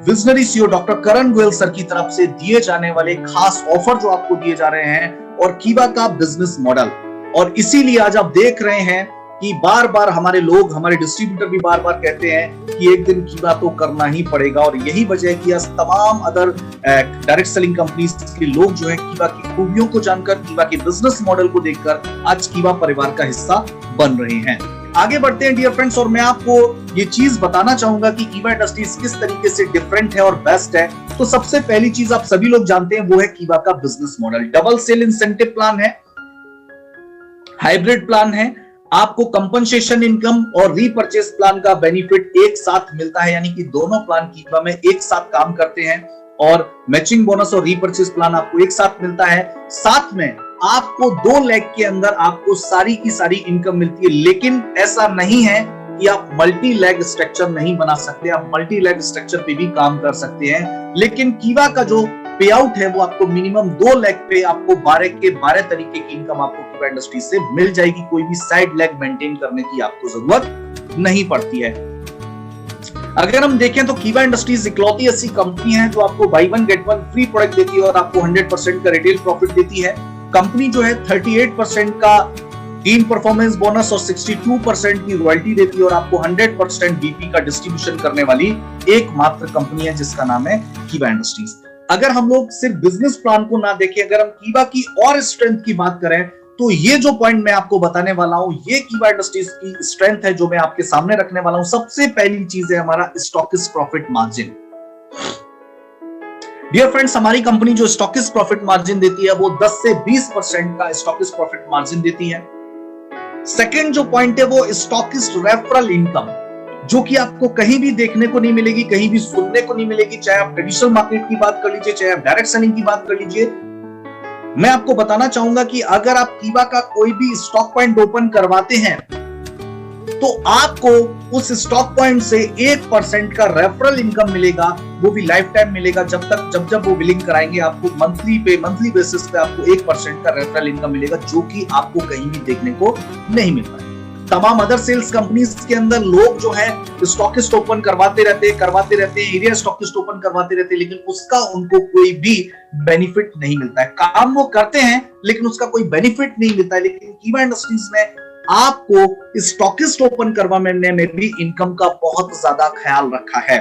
विजनरी सीईओ डॉक्टर करण गोयल सर की तरफ से दिए जाने वाले खास ऑफर जो आपको दिए जा रहे हैं और कीवा का बिजनेस मॉडल। और इसीलिए आज आप देख रहे हैं कि बार बार हमारे लोग, हमारे डिस्ट्रीब्यूटर भी बार बार कहते हैं कि एक दिन कीवा तो करना ही पड़ेगा। और यही वजह है कि आज तमाम अदर डायरेक्ट सेलिंग कंपनीज के लोग जो है कीवा की खूबियों को जानकर, कीवा के बिजनेस मॉडल को देखकर आज कीवा परिवार का हिस्सा बन रहे हैं। आगे बढ़ते हैं डियर फ्रेंड्स और मैं आपको ये चीज बताना चाहूंगा कि कीवा इंडस्ट्रीज किस तरीके से डिफरेंट है और बेस्ट है। तो सबसे पहली चीज आप सभी लोग जानते हैं वो है कीवा का business model. Double sale incentive plan है, हाइब्रिड प्लान है, आपको कंपनसेशन इनकम और रीपरचेज प्लान का बेनिफिट एक साथ मिलता है, यानी कि दोनों प्लान कीवा में एक साथ काम करते हैं और मैचिंग बोनस और रीपरचेज प्लान आपको एक साथ मिलता है। साथ में आपको 2 लाख के अंदर आपको सारी की सारी इनकम मिलती है, लेकिन ऐसा नहीं है कि आप मल्टी लेग स्ट्रक्चर नहीं बना सकते, आप मल्टी लेग स्ट्रक्चर पे भी काम कर सकते हैं। लेकिन कीवा का जो पे आउट है वो आपको मिनिमम 2 लाख पे आपको 12 के 12 तरीके की इनकम आपको कीवा इंडस्ट्री से मिल जाएगी। कोई भी साइड लेग मेंटेन करने की आपको जरूरत नहीं पड़ती है। अगर हम देखें तो कीवा इंडस्ट्रीज इकलौती ऐसी कंपनी है जो आपको बाय 1 गेट 1 फ्री प्रोडक्ट देती है और आपको 100% का रिटेल प्रॉफिट देती है। कंपनी जो है 38% का टीम परफॉर्मेंस बोनस और 62% की रॉयल्टी देती है और आपको 100% बीपी का डिस्ट्रीब्यूशन करने वाली एकमात्र कंपनी है जिसका नाम है कीवा इंडस्ट्रीज। अगर हम लोग सिर्फ बिजनेस प्लान को ना देखें, अगर हम कीवा की और स्ट्रेंथ की बात करें, तो ये जो पॉइंट मैं आपको बताने वाला हूं ये कीवा इंडस्ट्रीज की स्ट्रेंथ है जो मैं आपके सामने रखने वाला हूं। सबसे पहली चीज है हमारा stockist profit margin. Dear friends, हमारी कंपनी जो स्टॉकिस्ट प्रॉफिट मार्जिन देती है वो 10 से 20% का स्टॉकिस्ट प्रॉफिट मार्जिन देती है। सेकंड जो पॉइंट है वो स्टॉकिस्ट रेफरल इनकम, जो कि आपको कहीं भी देखने को नहीं मिलेगी, कहीं भी सुनने को नहीं मिलेगी। चाहे आप ट्रेडिशनल मार्केट की बात कर लीजिए, चाहे आप डायरेक्ट सेलिंग की बात कर लीजिए। मैं आपको बताना चाहूंगा कि अगर आप कीवा का कोई भी स्टॉक पॉइंट ओपन करवाते हैं तो आपको उस स्टॉक पॉइंट से 1% का रेफरल इनकम मिलेगा, वो भी लाइफ टाइम मिलेगा। जब वो बिलिंग कराएंगे आपको मंथली बेसिस पे आपको 1% का रेफरल इनकम मिलेगा, जो कि आपको कहीं भी देखने को नहीं मिलता है। तमाम अदर सेल्स कंपनीज के अंदर लोग जो है स्टॉकिस्ट ओपन करवाते रहते हैं, एरिया स्टॉकिस्ट ओपन करवाते रहते हैं, लेकिन उसका उनको कोई भी बेनिफिट नहीं मिलता है। काम वो करते हैं लेकिन उसका कोई बेनिफिट नहीं मिलता है। लेकिन कीवा इंडस्ट्रीज में आपको स्टॉकिस्ट ओपन करवाने में भी इनकम का बहुत ज्यादा ख्याल रखा है।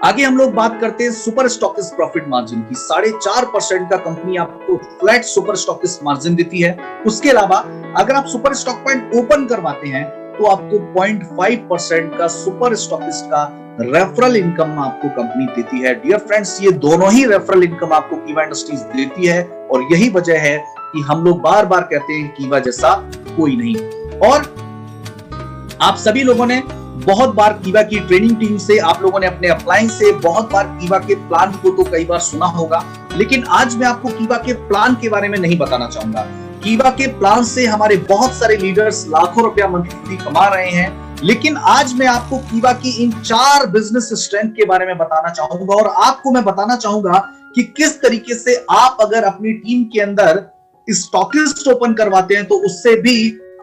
आगे हम लोग बात करते हैं सुपर स्टॉकिस्ट प्रॉफिट मार्जिन की। 4.5% का कंपनी आपको फ्लैट सुपर स्टॉकिस्ट मार्जिन देती है। उसके अलावा अगर आप सुपर स्टॉक पॉइंट ओपन करवाते हैं तो आपको 0.5% का सुपर स्टॉकिस्ट का रेफरल इनकम आपको कंपनी देती है। डियर फ्रेंड्स, ये दोनों ही रेफरल इनकम आपको कीवा इंडस्ट्रीज देती है और यही वजह है कि हम लोग बार बार कहते हैं कीवा जैसा कोई नहीं। और आप सभी लोगों ने बहुत बार कीवा की ट्रेनिंग टीम से, आप लोगों ने अपने अपलाइन से बहुत बार कीवा के प्लान को तो कई बार सुना होगा, लेकिन आज मैं आपको कीवा के प्लान के बारे में नहीं बताना चाहूंगा। कीवा के प्लान से हमारे बहुत सारे लीडर्स लाखों रुपया मंथली कमा रहे हैं, लेकिन आज मैं आपको कीवा की इन 4 बिजनेस स्ट्रेंथ के बारे में बताना चाहूंगा और आपको मैं बताना चाहूंगा कि किस तरीके से आप अगर अपनी टीम के अंदर स्टॉकिस्ट ओपन करवाते हैं तो उससे भी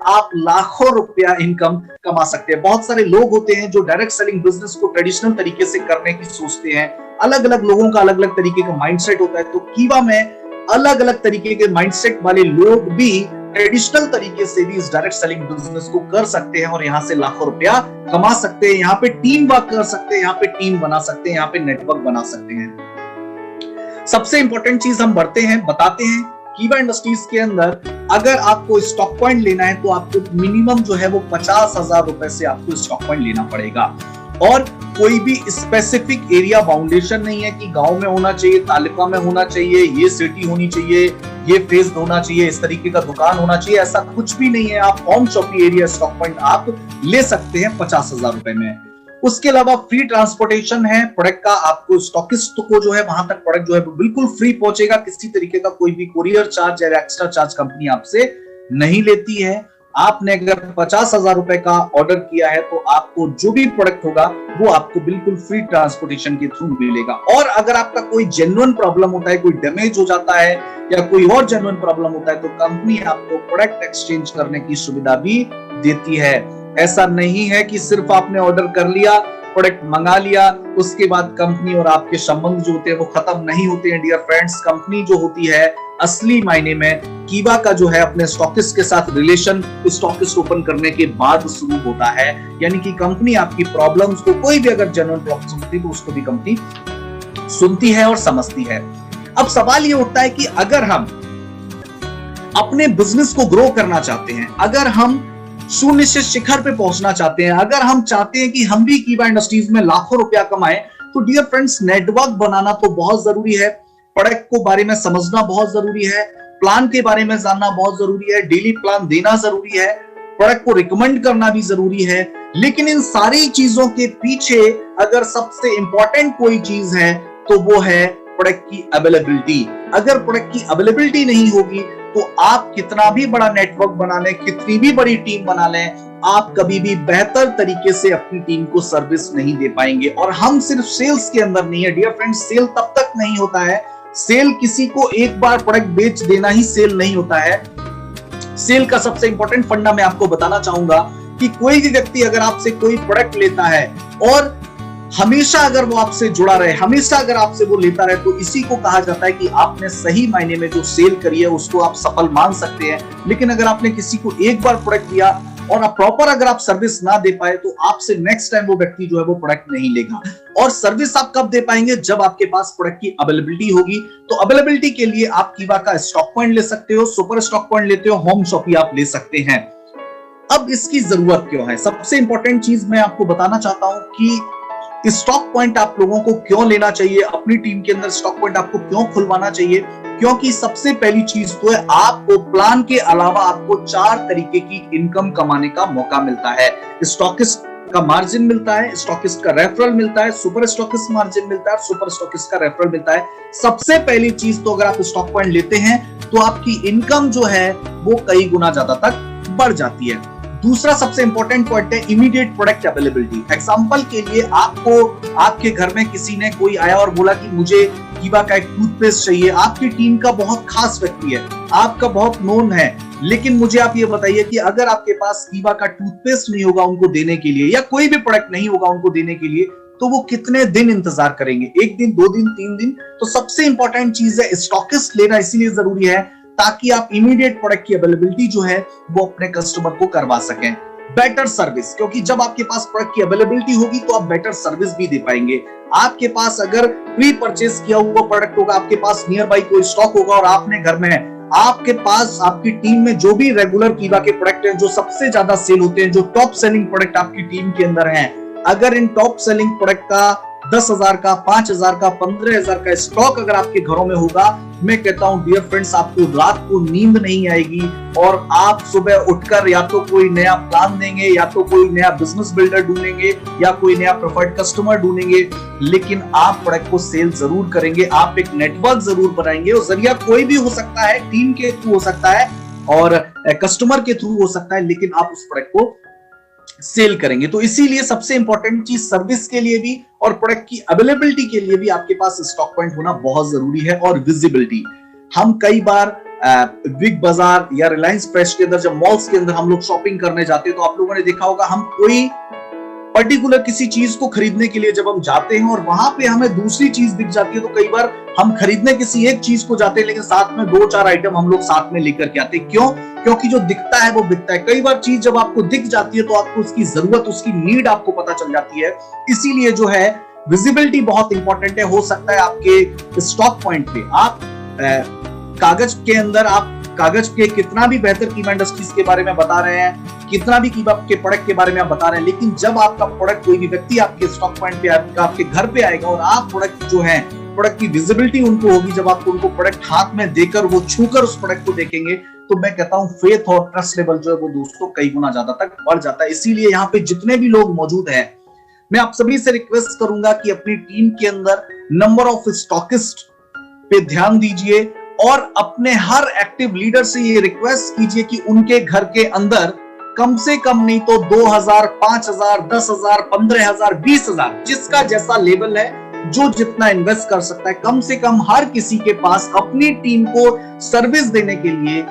आप लाखों रुपया इनकम कमा सकते हैं। बहुत सारे लोग होते हैं जो डायरेक्ट सेलिंग बिजनेस को ट्रेडिशनल तरीके से करने की सोचते हैं। अलग अलग लोगों का अलग अलग तरीके का माइंडसेट होता है, तो कीवा में अलग अलग तरीके के माइंडसेट वाले लोग भी ट्रेडिशनल तरीके से भी इस डायरेक्ट सेलिंग बिजनेस को कर सकते हैं और यहां से लाखों रुपया कमा सकते हैं। यहाँ पे टीम वर्क कर सकते हैं, यहाँ पे टीम बना सकते हैं, यहाँ पे नेटवर्क बना सकते हैं। सबसे इंपॉर्टेंट चीज हम बताते हैं कीवा इंडस्ट्रीज के अंदर अगर आपको स्टॉक पॉइंट लेना है तो आपको मिनिमम जो है वो 50,000 रुपए से आपको स्टॉक पॉइंट लेना पड़ेगा। और कोई भी स्पेसिफिक एरिया बाउंडेशन नहीं है कि गांव में होना चाहिए, तालुका में होना चाहिए, ये सिटी होनी चाहिए, ये फेज होना चाहिए, इस तरीके का दुकान होना चाहिए, ऐसा कुछ भी नहीं है। आप home shopping area stock point आप ले सकते हैं 50,000 रुपए में। उसके अलावा फ्री ट्रांसपोर्टेशन है प्रोडक्ट का, आपको स्टॉकिस्ट को जो है वहां तक प्रोडक्ट जो है बिल्कुल फ्री पहुंचेगा। किसी तरीके का कोई भी कोरियर चार्ज या एक्स्ट्रा चार्ज कंपनी आपसे नहीं लेती है। आपने अगर 50,000 रुपए का ऑर्डर किया है तो आपको जो भी प्रोडक्ट होगा वो आपको बिल्कुल फ्री ट्रांसपोर्टेशन के थ्रू मिलेगा। और अगर आपका कोई जेन्युइन प्रॉब्लम होता है, कोई डैमेज हो जाता है या कोई और जेन्युइन प्रॉब्लम होता है तो कंपनी आपको प्रोडक्ट एक्सचेंज करने की सुविधा भी देती है। ऐसा नहीं है कि सिर्फ आपने ऑर्डर कर लिया, प्रोडक्ट मंगा लिया, उसके बाद कंपनी और आपके संबंध जो होते हैं वो खत्म नहीं होते हैं। डियर फ्रेंड्स, कंपनी जो होती है असली मायने में कीवा का जो है अपने स्टॉकिस्ट के साथ रिलेशन स्टॉकिस्ट ओपन करने के बाद शुरू होता है। यानी कि कंपनी आपकी प्रॉब्लम्स को, कोई भी अगर जेन्युइन प्रॉब्लम होती है तो उसको भी कंपनी सुनती है और समझती है। अब सवाल ये उठता है कि अगर हम अपने बिजनेस को ग्रो करना चाहते हैं, अगर हम शून्य से शिखर पे पहुंचना चाहते हैं, अगर हम चाहते हैं कि हम भी कीवा इंडस्ट्रीज में लाखों रुपया कमाएं, तो डियर फ्रेंड्स नेटवर्क बनाना तो बहुत जरूरी है, प्रोडक्ट को बारे में समझना बहुत जरूरी है, प्लान के बारे में जानना बहुत जरूरी है, डेली प्लान देना जरूरी है, प्रोडक्ट को रिकमेंड करना भी जरूरी है। लेकिन इन सारी चीजों के पीछे अगर सबसे इंपॉर्टेंट कोई चीज है तो वो है प्रोडक्ट की अवेलेबिलिटी। अगर प्रोडक्ट की अवेलेबिलिटी नहीं होगी तो आप कितना भी बड़ा नेटवर्क बना लें, कितनी भी बड़ी टीम बना लें, आप कभी भी बेहतर तरीके से अपनी टीम को सर्विस नहीं दे पाएंगे। और हम सिर्फ सेल्स के अंदर नहीं है डियर फ्रेंड्स, सेल तब तक नहीं होता है, सेल किसी को एक बार प्रोडक्ट बेच देना ही सेल नहीं होता है। सेल का सबसे इंपॉर्टेंट फंडा मैं आपको बताना चाहूंगा कि कोई भी व्यक्ति अगर आपसे कोई प्रोडक्ट लेता है और हमेशा अगर वो आपसे जुड़ा रहे, हमेशा अगर आपसे वो लेता रहे, तो इसी को कहा जाता है कि आपने सही मायने में जो सेल करी है उसको आप सफल मान सकते हैं। लेकिन अगर आपने किसी को एक बार प्रोडक्ट दिया और प्रॉपर अगर आप सर्विस ना दे पाए तो आपसे नेक्स्ट टाइम वो व्यक्ति जो है वो प्रोडक्ट नहीं लेगा। और सर्विस आप कब दे पाएंगे? जब आपके पास प्रोडक्ट की अवेलेबिलिटी होगी। तो अवेलेबिलिटी के लिए आप कीवा का स्टॉक पॉइंट ले सकते हो, सुपर स्टॉक पॉइंट लेते हो, होम शॉपिंग आप ले सकते हैं। अब इसकी जरूरत क्यों है? सबसे इंपॉर्टेंट चीज मैं आपको बताना चाहता हूं कि स्टॉक पॉइंट आप लोगों को क्यों लेना चाहिए, अपनी टीम के अंदर स्टॉक पॉइंट आपको क्यों खुलवाना चाहिए, क्योंकि सबसे पहली चीज तो है आपको प्लान के अलावा आपको 4 तरीके की इनकम कमाने का मौका मिलता है। स्टॉकिस्ट का मार्जिन मिलता है, स्टॉकिस्ट का रेफरल मिलता है, सुपर स्टॉकिस्ट मार्जिन मिलता है, सुपर स्टॉकिस्ट का रेफरल मिलता है। सबसे पहली चीज तो अगर आप स्टॉक पॉइंट लेते हैं तो आपकी इनकम जो है वो कई गुना ज्यादा तक बढ़ जाती है। दूसरा सबसे इंपॉर्टेंट पॉइंट है इमीडिएट प्रोडक्ट अवेलेबिलिटी। एग्जांपल के लिए आपको आपके घर में किसी ने कोई आया और बोला कि मुझे कीवा का एक टूथपेस्ट चाहिए, आपकी टीम का बहुत खास व्यक्ति है, आपका बहुत नोन है, लेकिन मुझे आप ये बताइए कि अगर आपके पास कीवा का टूथपेस्ट नहीं होगा उनको देने के लिए, या कोई भी प्रोडक्ट नहीं होगा उनको देने के लिए, तो वो कितने दिन इंतजार करेंगे? 1 दिन, 2 दिन, 3 दिन? तो सबसे इंपॉर्टेंट चीज है स्टॉकिस्ट लेना इसीलिए जरूरी है ताकि आप इमीडिएट प्रोडक्ट की अवेलेबिलिटी जो है वो अपने कस्टमर को करवा सकें। बेटर सर्विस, क्योंकि जब आपके पास प्रोडक्ट की अवेलेबिलिटी होगी तो आप बेटर सर्विस भी दे पाएंगे। आपके पास अगर प्री परचेज किया हुआ प्रोडक्ट होगा, आपके पास नियर बाई कोई स्टॉक होगा और आपने घर में है, आपके पास आपकी टीम में जो भी रेगुलर कीवा के प्रोडक्ट हैं, जो सबसे ज्यादा सेल होते हैं, जो टॉप सेलिंग प्रोडक्ट आपकी टीम के अंदर हैं, अगर इन टॉप सेलिंग प्रोडक्ट का 10,000 का, 5,000 का, 15,000 का स्टॉक अगर आपके घरों में होगा, मैं कहता हूं डियर फ्रेंड्स, आपको रात को नींद नहीं आएगी और आप सुबह उठकर या तो कोई नया प्लान देंगे, या तो कोई नया बिजनेस बिल्डर ढूंढेंगे, या कोई नया प्रेफर्ड कस्टमर ढूंढेंगे, लेकिन आप प्रोडक्ट को सेल जरूर करेंगे। आप एक नेटवर्क जरूर बनाएंगे और जरिया कोई भी हो सकता है, टीम के थ्रू हो सकता है और कस्टमर के थ्रू हो सकता है, लेकिन आप उस प्रोडक्ट को सेल करेंगे। तो इसीलिए सबसे इंपॉर्टेंट चीज सर्विस के लिए भी और प्रोडक्ट की अवेलेबिलिटी के लिए भी आपके पास स्टॉक पॉइंट होना बहुत जरूरी है। और विजिबिलिटी, हम कई बार बिग बाजार या रिलायंस फ्रेश के अंदर जब मॉल्स के अंदर हम लोग शॉपिंग करने जाते हैं तो आप लोगों ने देखा होगा, हम कोई पर्टिकुलर किसी चीज को खरीदने के लिए जब हम जाते हैं और वहां पे हमें दूसरी चीज दिख जाती है, तो कई बार हम खरीदने किसी एक चीज को जाते हैं लेकिन साथ में 2-4 आइटम हम लोग साथ में लेकर के आते हैं। क्यों? क्योंकि जो दिखता है वो बिकता है। कई बार चीज जब आपको दिख जाती है तो आपको उसकी जरूरत, उसकी नीड आपको पता चल जाती है। इसीलिए जो है विजिबिलिटी बहुत इंपॉर्टेंट है। हो सकता है आपके स्टॉक पॉइंट पे आप कागज के अंदर, आप कागज के कितना भी बेहतर कीवा इंडस्ट्रीज के बारे में बता रहे हैं, कितना भी कीवा के प्रोडक्ट के बारे में आप बता रहे हैं, लेकिन जब आपका प्रोडक्ट, कोई भी व्यक्ति आपके स्टॉक पॉइंट पे आपके घर पे आएगा और आप प्रोडक्ट जो है, प्रोडक्ट की विजिबिलिटी उनको होगी, जब आपको उनको प्रोडक्ट हाथ में देकर वो छूकर उस प्रोडक्ट को देखेंगे, तो मैं कहता हूं फेथ और ट्रस्ट लेवल जो है वो दोस्तों कई गुना ज्यादा तक बढ़ जाता है। इसीलिए यहाँ पे जितने भी लोग मौजूद हैं, मैं आप सभी से रिक्वेस्ट करूंगा कि अपनी टीम के अंदर नंबर ऑफ स्टॉकिस्ट पे ध्यान दीजिए और अपने हर एक्टिव लीडर से ये रिक्वेस्ट कीजिए कि उनके घर के अंदर कम से कम नहीं तो 2,000, 5,000, 10,000, 15,000, 20,000, जिसका जैसा लेवल है, जो जितना इन्वेस्ट कर सकता है, कम से कम हर किसी के पास अपनी टीम को सर्विस देने के लिए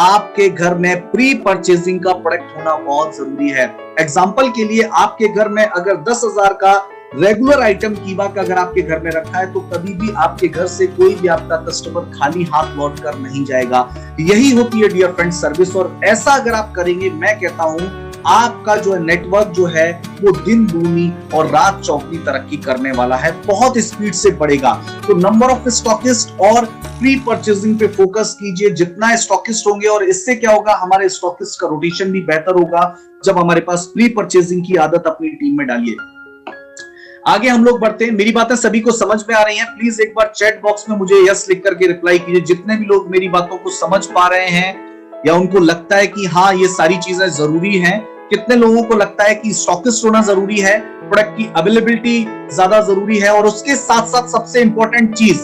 आपके घर में प्री परचेजिंग का प्रोडक्ट होना बहुत जरूरी है। एग्जांपल के लिए आपके घर में अगर 10,000 का रेगुलर आइटम कीवा का अगर आपके घर में रखा है, तो कभी भी आपके घर से कोई भी आपका कस्टमर खाली हाथ लौट कर नहीं जाएगा। यही होती है डियर फ्रेंड्स सर्विस, और ऐसा अगर आप करेंगे, मैं कहता हूं आपका जो नेटवर्क जो है वो दिन दूनी और रात चौगुनी तरक्की करने वाला है, बहुत स्पीड से बढ़ेगा। तो नंबर ऑफ स्टॉकिस्ट और प्री परचेजिंग पे फोकस कीजिए। जितना स्टॉकिस्ट होंगे, और इससे क्या होगा, हमारे स्टॉकिस्ट का रोटेशन भी बेहतर होगा जब हमारे पास प्री परचेजिंग की आदत अपनी टीम में डालिए। आगे हम लोग बढ़ते हैं। मेरी बातें सभी को समझ में आ रही हैं? प्लीज एक बार चैट बॉक्स में मुझे यस लिख करके रिप्लाई कीजिए। जितने भी लोग मेरी बातों को समझ पा रहे हैं या उनको लगता है कि हाँ ये सारी चीजें जरूरी हैं। कितने लोगों को लगता है कि स्टॉकिस्ट होना जरूरी है, प्रोडक्ट की अवेलेबिलिटी ज्यादा जरूरी है, और उसके साथ साथ सबसे इंपॉर्टेंट चीज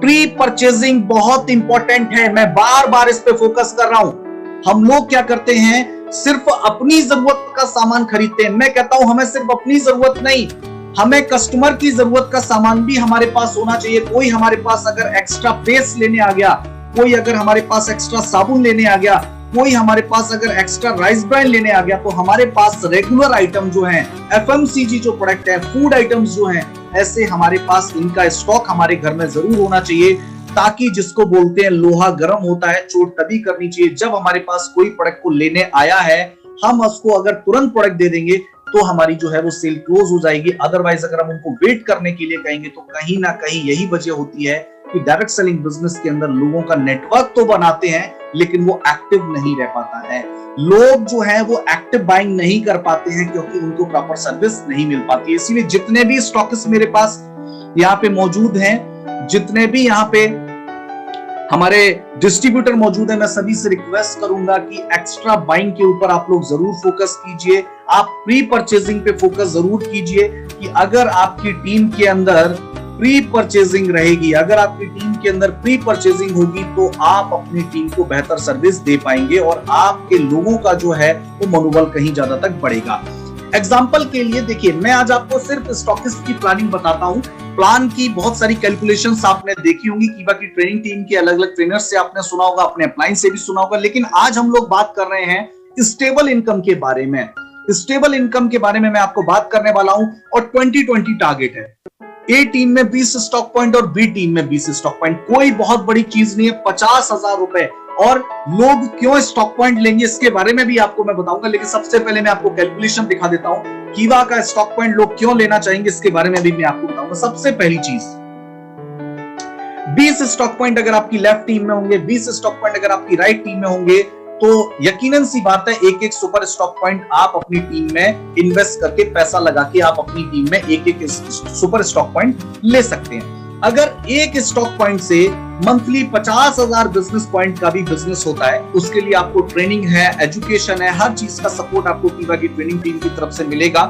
प्री परचेजिंग बहुत इंपॉर्टेंट है। मैं बार बार इस पे फोकस कर रहा हूं। हम लोग क्या करते हैं, सिर्फ अपनी जरूरत का सामान खरीदते हैं। मैं कहता हूं हमें सिर्फ अपनी जरूरत नहीं, हमें कस्टमर की जरूरत का सामान भी हमारे पास होना चाहिए। कोई हमारे पास अगर एक्स्ट्रा पेस्ट लेने आ गया, कोई अगर हमारे पास एक्स्ट्रा साबुन लेने आ गया, कोई हमारे पास अगर एक्स्ट्रा राइस ब्रांड लेने आ गया, तो हमारे पास रेगुलर आइटम जो हैं, एफएमसीजी जो प्रोडक्ट है, फूड आइटम्स जो हैं, ऐसे हमारे पास इनका स्टॉक हमारे घर में जरूर होना चाहिए, ताकि जिसको बोलते हैं लोहा गर्म होता है, चोट तभी करनी चाहिए जब हमारे पास कोई प्रोडक्ट को लेने आया है। हम उसको अगर तुरंत प्रोडक्ट दे देंगे तो हमारी जो है वो सेल क्लोज हो जाएगी। अदरवाइज अगर हम उनको वेट करने के लिए कहेंगे तो कहीं ना कहीं यही वजह होती है कि डायरेक्ट सेलिंग बिजनेस के अंदर लोगों का नेटवर्क तो बनाते हैं लेकिन वो एक्टिव नहीं रह पाता है। लोग जो है वो एक्टिव बाइंग नहीं कर पाते हैं क्योंकि उनको प्रॉपर सर्विस नहीं मिल पाती है। इसीलिए जितने भी स्टॉकिस्ट मेरे पास यहाँ पे मौजूद हैं, जितने भी यहाँ पे हमारे डिस्ट्रीब्यूटर मौजूद है, मैं सभी से रिक्वेस्ट करूंगा कि एक्स्ट्रा बाइंग के ऊपर आप लोग जरूर फोकस कीजिए। आप प्री परचेजिंग पे फोकस जरूर कीजिए कि अगर आपकी टीम के अंदर प्री परचेजिंग रहेगी, अगर आपकी टीम के अंदर प्री परचेजिंग होगी तो आप अपनी टीम को बेहतर सर्विस दे पाएंगे और आपके लोगों का जो है वो मनोबल कहीं ज्यादा तक बढ़ेगा। एग्जाम्पल के लिए देखिए, मैं आज आपको सिर्फ स्टॉकिस्ट की प्लानिंग बताता हूं। प्लान की बहुत सारी कैलकुलेशंस आपने देखी होंगी, कीवा की ट्रेनिंग टीम के अलग अलग ट्रेनर्स से आपने सुना होगा, अपने अपलाइन से भी सुना होगा, लेकिन आज हम लोग बात कर रहे हैं स्टेबल इनकम के बारे में। स्टेबल इनकम के बारे में मैं आपको बात करने वाला हूं और 2020 टारगेट है। ए टीम में 20 स्टॉक पॉइंट और बी टीम में 20 स्टॉक पॉइंट, कोई बहुत बड़ी चीज नहीं है। 50,000 रुपए। और लोग क्यों स्टॉक पॉइंट लेंगे इसके बारे में भी आपको मैं बताऊंगा, लेकिन सबसे पहले मैं आपको कैलकुलेशन दिखा देता हूं। कीवा का स्टॉक पॉइंट लोग क्यों लेना चाहेंगे इसके बारे में भी मैं आपको बताऊंगा। सबसे पहली चीज, 20 स्टॉक पॉइंट अगर आपकी लेफ्ट टीम में होंगे, 20 स्टॉक पॉइंट अगर आपकी राइट टीम में होंगे, तो यकीनन सी बात है एक एक सुपर स्टॉक पॉइंट आप अपनी टीम में इन्वेस्ट करके पैसा लगा के आप अपनी टीम में एक एक सुपर स्टॉक पॉइंट ले सकते हैं। अगर एक स्टॉक पॉइंट से मंथली 50,000 बिजनेस पॉइंट का भी बिजनेस होता है, उसके लिए आपको ट्रेनिंग है, एजुकेशन है, हर चीज का सपोर्ट आपको कीवा की ट्रेनिंग टीम की तरफ से मिलेगा।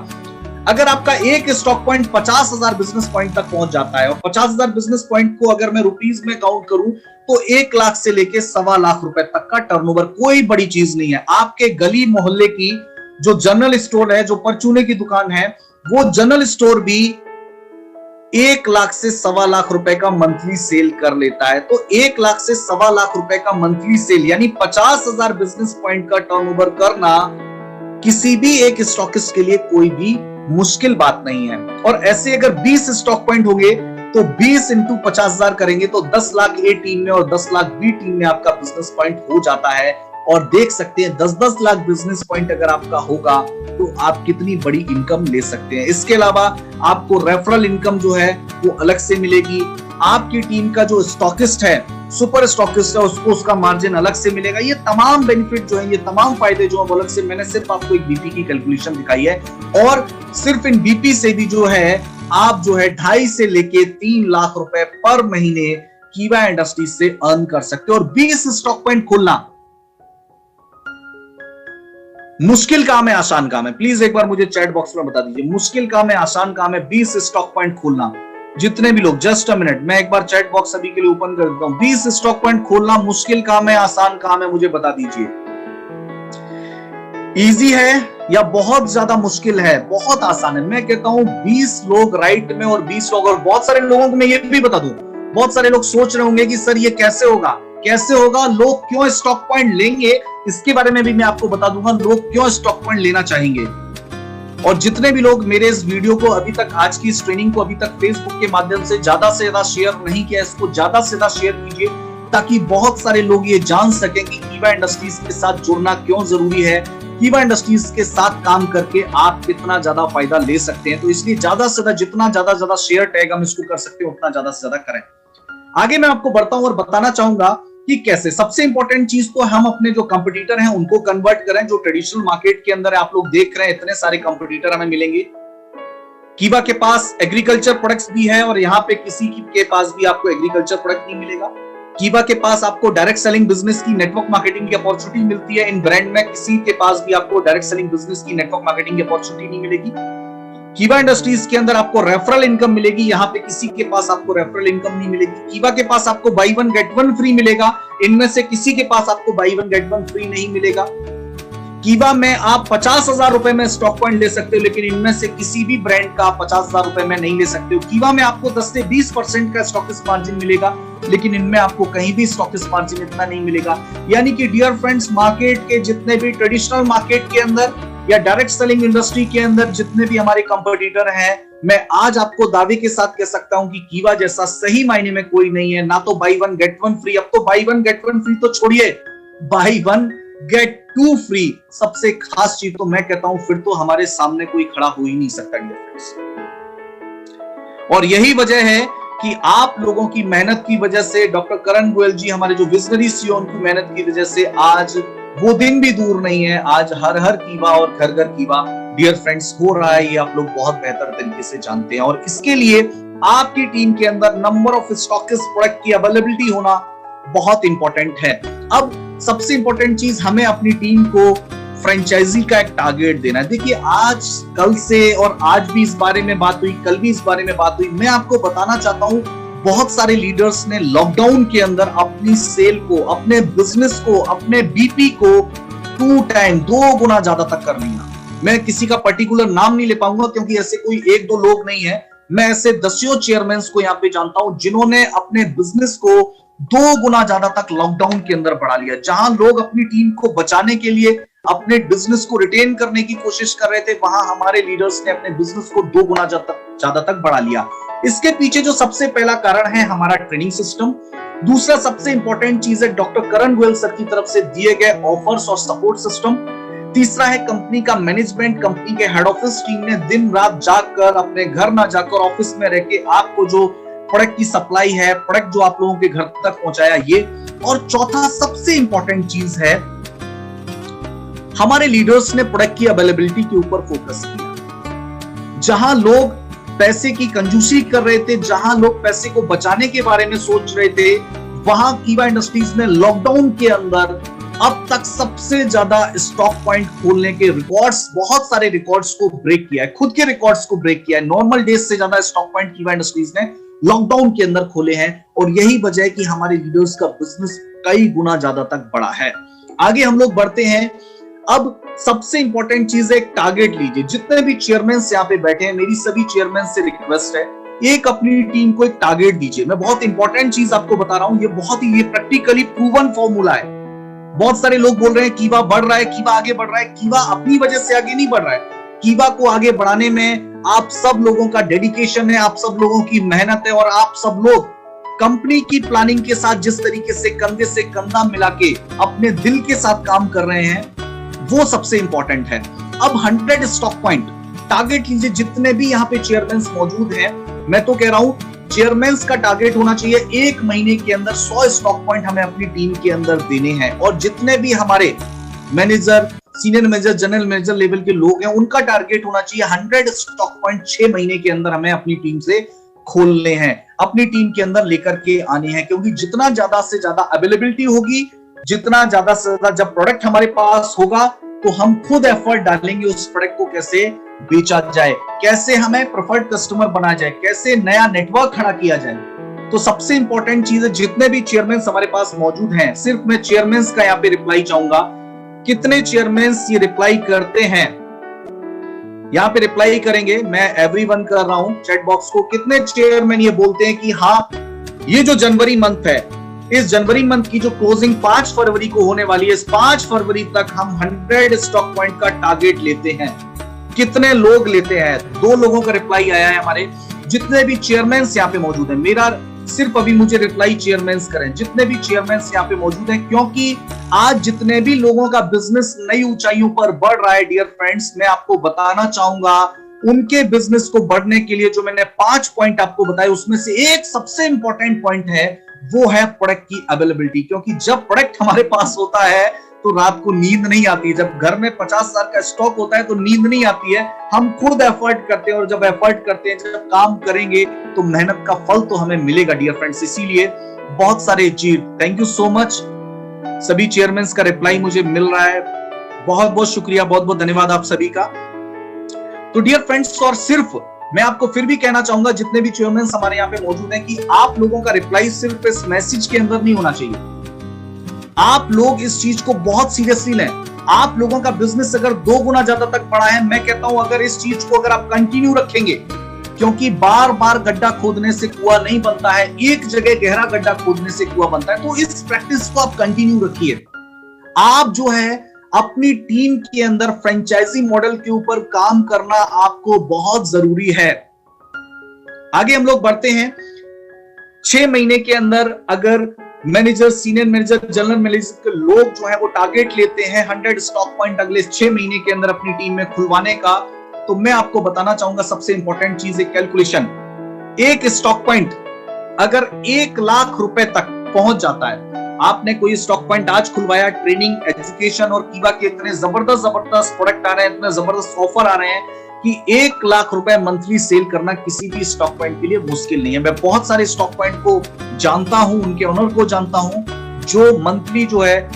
अगर आपका एक स्टॉक पॉइंट 50,000 बिजनेस पॉइंट तक पहुंच जाता है और 50,000 बिजनेस पॉइंट को अगर मैं रुपीस में काउंट करूं तो 1 लाख से लेके 1.25 लाख रुपए तक का टर्नओवर कोई बड़ी चीज नहीं है। आपके गली मोहल्ले की जो जनरल स्टोर है, जो परचूने की दुकान है, वो जनरल स्टोर भी 1 लाख से 1.25 लाख रुपए का मंथली सेल कर लेता है। तो 1 लाख से 1.25 लाख रुपए का मंथली सेल यानी 50,000 बिजनेस पॉइंट का टर्नओवर करना किसी भी एक स्टॉकिस्ट के लिए कोई भी मुश्किल बात नहीं है। और ऐसे अगर 20 स्टॉक पॉइंट होंगे तो 20 इंटू 50,000 करेंगे तो 10 लाख ए टीम में और 10 लाख बी टीम में आपका बिजनेस पॉइंट हो जाता है। और देख सकते हैं 10-10 लाख बिजनेस पॉइंट अगर आपका होगा तो आप कितनी बड़ी इनकम ले सकते हैं। इसके अलावा आपको रेफरल इनकम जो है वो अलग से मिलेगी। आपकी टीम का जो स्टॉकिस्ट है, सुपर स्टॉकिस्ट है, उसको उसका मार्जिन अलग से मिलेगा। ये तमाम बेनिफिट जो है, ये तमाम फायदे जो है अलग से, मैंने सिर्फ आपको एक बीपी की कैलकुलेशन दिखाई है और सिर्फ इन बीपी से भी जो है आप जो है 2.5 से लेके 3 लाख रुपए पर महीने कीवा इंडस्ट्रीज से अर्न कर सकते हो। और 20 स्टॉक पॉइंट खोलना मुश्किल काम है, आसान काम है? प्लीज एक बार मुझे चैट बॉक्स में बता दीजिए, मुश्किल काम है, आसान काम है 20 स्टॉक पॉइंट खोलना? जितने भी लोग, जस्ट अ मिनट, मैं एक बार चैट बॉक्स सभी के लिए ओपन कर देता हूं। 20 स्टॉक पॉइंट खोलना मुश्किल काम है, आसान काम है? मुझे बता दीजिए। इजी है या बहुत ज्यादा मुश्किल है? बहुत आसान है। मैं कहता हूं 20 लोग राइट में और 20 लोग, और बहुत सारे लोगों को मैं ये भी बता दूं, बहुत सारे लोग सोच रहे होंगे कि सर ये कैसे होगा, कैसे होगा, लोग क्यों स्टॉक पॉइंट लेंगे, इसके बारे में भी मैं आपको बता दूंगा, लोग क्यों स्टॉक पॉइंट लेना चाहेंगे। और जितने भी लोग मेरे इस वीडियो को अभी तक, आज की इस ट्रेनिंग को अभी तक फेसबुक के माध्यम से ज्यादा शेयर नहीं किया, इसको ज्यादा से ज्यादा शेयर कीजिए ताकि बहुत सारे लोग ये जान सकें कि कीवा इंडस्ट्रीज के साथ जुड़ना क्यों जरूरी है, कीवा इंडस्ट्रीज के साथ काम करके आप कितना ज्यादा फायदा ले सकते हैं। तो इसलिए ज्यादा से ज्यादा, जितना ज्यादा शेयर टैग हम इसको कर सकते हैं उतना ज्यादा से ज्यादा करें। आगे मैं आपको बढ़ता हूं और बताना चाहूंगा कि कैसे। सबसे इंपॉर्टेंट चीज तो हम अपने जो कंपटीटर हैं उनको कन्वर्ट करें। जो ट्रेडिशनल मार्केट के अंदर आप लोग देख रहे हैं, इतने सारे कंपटीटर हमें मिलेंगे। कीवा के पास एग्रीकल्चर प्रोडक्ट्स भी है और यहाँ पे किसी के पास भी आपको एग्रीकल्चर प्रोडक्ट नहीं मिलेगा। कीवा के पास आपको डायरेक्ट सेलिंग बिजनेस की नेटवर्क मार्केटिंग की अपॉर्चुनिटी मिलती है। इन ब्रांड में किसी के पास भी आपको डायरेक्ट सेलिंग बिजनेस की नेटवर्क मार्केटिंग की अपॉर्चुनिटी नहीं मिलेगी। कीवा इंडस्ट्रीज के अंदर आपको रेफरल इनकम मिलेगी, यहाँ पे किसी के पास आपको रेफरल इनकम नहीं मिलेगी। कीवा के पास आपको buy one get one free मिलेगा, इनमें से किसी के पास आपको buy one get one free नहीं मिलेगा। कीवा में आप 50,000 रुपए में स्टॉक पॉइंट ले सकते हो, लेकिन इनमें से किसी भी ब्रांड का 50,000 रुपए में नहीं ले सकते हो। कीवा में आपको 10 से 20% का स्टॉकिस्ट मार्जिन मिलेगा, लेकिन इनमें आपको कहीं भी स्टॉकिस्ट मार्जिन इतना नहीं मिलेगा। यानी कि डियर फ्रेंड्स, मार्केट के जितने भी ट्रेडिशनल मार्केट के अंदर या डायरेक्ट सेलिंग इंडस्ट्री के अंदर जितने भी हमारे कंपटीटर हैं, मैं आज आपको दावे के साथ कह सकता हूं कि कीवा जैसा सही मायने में कोई नहीं है। ना तो buy one get one free, अब तो buy one get one free तो छोड़िए, buy one get two free सबसे खास चीज तो मैं कहता हूं फिर तो हमारे सामने कोई खड़ा हो ही नहीं सकता डियर फ्रेंड्स। और यही वजह है कि आप लोगों की मेहनत की वजह से, डॉक्टर करण गोयल जी हमारे जो विजनरी सीईओ, उनकी मेहनत की वजह से आज वो दिन भी दूर नहीं है। आज हर हर कीवा और घर घर कीवा डियर फ्रेंड्स हो रहा है। ये आप लोग बहुत बेहतर तरीके से जानते हैं और इसके लिए आपकी टीम के अंदर नंबर ऑफ स्टॉकिस्ट प्रोडक्ट की अवेलेबिलिटी होना बहुत इंपॉर्टेंट है। अब सबसे इंपॉर्टेंट चीज, हमें अपनी टीम को फ्रेंचाइजी का एक टारगेट देना है। देखिए, आज कल से और आज भी इस बारे में बात हुई, कल भी इस बारे में बात हुई। मैं आपको बताना चाहता हूं, बहुत सारे लीडर्स ने लॉकडाउन के अंदर अपनी सेल को, अपने बिजनेस को, अपने बीपी को 2 गुना ज्यादा तक कर लिया। मैं किसी का पर्टिकुलर नाम नहीं ले पाऊंगा क्योंकि ऐसे कोई 1-2 लोग नहीं है। मैं ऐसे दसियों चेयरमैन को यहाँ पे जानता हूं जिन्होंने अपने बिजनेस को 2 गुना ज्यादा तक लॉकडाउन के अंदर बढ़ा लिया। जहां लोग अपनी टीम को बचाने के लिए अपने बिजनेस को रिटेन करने की कोशिश कर रहे थे, वहां हमारे लीडर्स ने अपने बिजनेस को 2 गुना ज्यादा तक बढ़ा लिया। इसके पीछे जो सबसे पहला कारण है हमारा ट्रेनिंग सिस्टम। दूसरा सबसे इंपॉर्टेंट चीज है डॉक्टर करण गोयल सर की तरफ से दिए गए ऑफर्स और सपोर्ट सिस्टम। तीसरा है कंपनी का मैनेजमेंट, कंपनी के हेड ऑफिस टीम ने दिन रात जागकर, अपने घर ना जाकर ऑफिस में रह के आपको जो प्रोडक्ट की सप्लाई है, प्रोडक्ट जो आप लोगों के घर तक पहुंचाया, ये। और चौथा सबसे इंपॉर्टेंट चीज है, हमारे लीडर्स ने प्रोडक्ट की अवेलेबिलिटी के ऊपर फोकस किया। जहां लोग पैसे की कंजूसी कर रहे थे, जहां लोग पैसे को बचाने के बारे में सोच रहे थे, वहां कीवा इंडस्ट्रीज ने लॉकडाउन के अंदर अब तक सबसे ज्यादा स्टॉक पॉइंट खोलने के रिकॉर्ड्स, बहुत सारे रिकॉर्ड्स को ब्रेक किया है, खुद के रिकॉर्ड्स को ब्रेक किया है। नॉर्मल डेज से ज्यादा स्टॉक पॉइंट कीवा इंडस्ट्रीज ने लॉकडाउन के अंदर खोले हैं और यही वजह है कि हमारे लीडर्स का बिजनेस कई गुना ज्यादा तक बढ़ा है। आगे हम लोग बढ़ते हैं। अब सबसे इंपॉर्टेंट चीज है, एक टारगेट लीजिए। जितने भी चेयरमैन यहाँ पे बैठे हैं, मेरी सभी चेयरमैन से रिक्वेस्ट है, एक अपनी टीम को एक टारगेट दीजिए। मैं बहुत इंपॉर्टेंट चीज आपको बता रहा हूं, ये प्रैक्टिकली प्रूवन फॉर्मूला है। बहुत सारे लोग बोल रहे हैं कीवा बढ़ रहा है, कीवा आगे बढ़ रहा है। कीवा अपनी वजह से आगे नहीं बढ़ रहा है। कीवा को आगे बढ़ाने में आप सब लोगों का डेडिकेशन है, आप सब लोगों की मेहनत है और आप सब लोग कंपनी की प्लानिंग के साथ जिस तरीके से कंधे से कंधा मिला के अपने दिल के साथ काम कर रहे हैं, वो सबसे इंपॉर्टेंट है। अब 100 स्टॉक पॉइंट टारगेट लीजिए। जितने भी यहाँ पे चेयरमैन मौजूद हैं, मैं तो कह रहा हूं चेयरमैन का टारगेट होना चाहिए 1 महीने के अंदर 100 स्टॉक पॉइंट हमें अपनी टीम के अंदर देने हैं। और जितने भी हमारे manager, senior manager, general manager level के लोग हैं, उनका टारगेट होना चाहिए 100 स्टॉक पॉइंट 6 महीने के अंदर हमें अपनी टीम से खोलने हैं, अपनी टीम के अंदर लेकर के आने हैं। क्योंकि जितना ज्यादा से ज्यादा अवेलेबिलिटी होगी, जितना ज्यादा से ज्यादा जब प्रोडक्ट हमारे पास होगा, तो हम खुद एफर्ट डालेंगे उस प्रोडक्ट को कैसे बेचा जाए, कैसे हमें प्रेफर्ड कस्टमर बनाया जाए, कैसे नया नेटवर्क खड़ा किया जाए। तो सबसे इंपॉर्टेंट चीज है, जितने भी चेयरमैन हमारे पास मौजूद हैं, सिर्फ मैं चेयरमैन का यहाँ पे रिप्लाई चाहूंगा। कितने चेयरमैन ये रिप्लाई करते हैं? यहाँ पे रिप्लाई करेंगे, मैं एवरीवन कर रहा हूं चैट बॉक्स को। कितने चेयरमैन ये बोलते हैं कि हाँ, ये जो जनवरी मंथ है, इस जनवरी मंथ की जो क्लोजिंग 5 फरवरी को होने वाली है, इस 5 फरवरी तक हम 100 स्टॉक पॉइंट का टारगेट लेते हैं। कितने लोग लेते हैं? 2 लोगों का रिप्लाई आया है हमारे। जितने भी चेयरमैन यहाँ पे मौजूद हैं, मेरा सिर्फ अभी मुझे रिप्लाई चेयरमैन करें, जितने भी चेयरमैन यहाँ पे मौजूद हैं, क्योंकि आज जितने भी लोगों का बिजनेस नई ऊंचाइयों पर बढ़ रहा है डियर फ्रेंड्स, मैं आपको बताना चाहूंगा, उनके बिजनेस को बढ़ने के लिए जो मैंने 5 पॉइंट आपको बताए, उसमें से एक सबसे इंपॉर्टेंट पॉइंट है, वो है प्रोडक्ट की अवेलेबिलिटी। क्योंकि जब प्रोडक्ट हमारे पास होता है तो रात को नींद नहीं आती। जब घर में 50,000 का स्टॉक होता है तो नींद नहीं आती है। हम खुद एफर्ट करते हैं और जब एफर्ट करते हैं, जब काम करेंगे, तो मेहनत का फल तो हमें मिलेगा डियर फ्रेंड्स। इसीलिए बहुत सारे चीज, थैंक यू सो मच। सभी चेयरमैन का रिप्लाई मुझे मिल रहा है, बहुत बहुत शुक्रिया, बहुत बहुत धन्यवाद आप सभी का। तो डियर फ्रेंड्स, और सिर्फ मैं आपको फिर भी कहना चाहूंगा, जितने भी चेयरमैन हमारे यहाँ पे मौजूद हैं, कि आप लोगों का रिप्लाई सिर्फ इस मैसेज के अंदर नहीं होना चाहिए। आप लोग इस चीज को बहुत सीरियसली लें। आप लोगों का बिजनेस अगर 2 गुना ज्यादा तक बढ़ा है, मैं कहता हूं अगर इस चीज को अगर आप कंटिन्यू रखेंगे, क्योंकि बार बार गड्ढा खोदने से कुआं नहीं बनता है, एक जगह गहरा गड्ढा खोदने से कुआं बनता है। तो इस प्रैक्टिस को आप कंटिन्यू रखिए। आप जो है अपनी टीम के अंदर फ्रेंचाइजी मॉडल के ऊपर काम करना आपको बहुत जरूरी है। आगे हम लोग बढ़ते हैं। 6 महीने के अंदर अगर manager, senior manager, general manager के लोग जो है वो टारगेट लेते हैं 100 स्टॉक पॉइंट अगले 6 महीने के अंदर अपनी टीम में खुलवाने का, तो मैं आपको बताना चाहूंगा सबसे इंपॉर्टेंट चीज है कैलकुलेशन। एक स्टॉक पॉइंट अगर 1 लाख रुपए तक पहुंच जाता है, आपने कोई स्टॉक पॉइंट आज खुलवाया, ट्रेनिंग, एजुकेशन और कीवा के इतने जबरदस्त प्रोडक्ट आ रहे हैं, इतने जबरदस्त ऑफर आ रहे हैं कि 1 लाख रुपए मंथली सेल करना किसी भी स्टॉक पॉइंट के लिए मुश्किल नहीं है। मैं बहुत सारे स्टॉक पॉइंट को जानता हूं, उनके ओनर को जानता हूं, जो मंथली जो है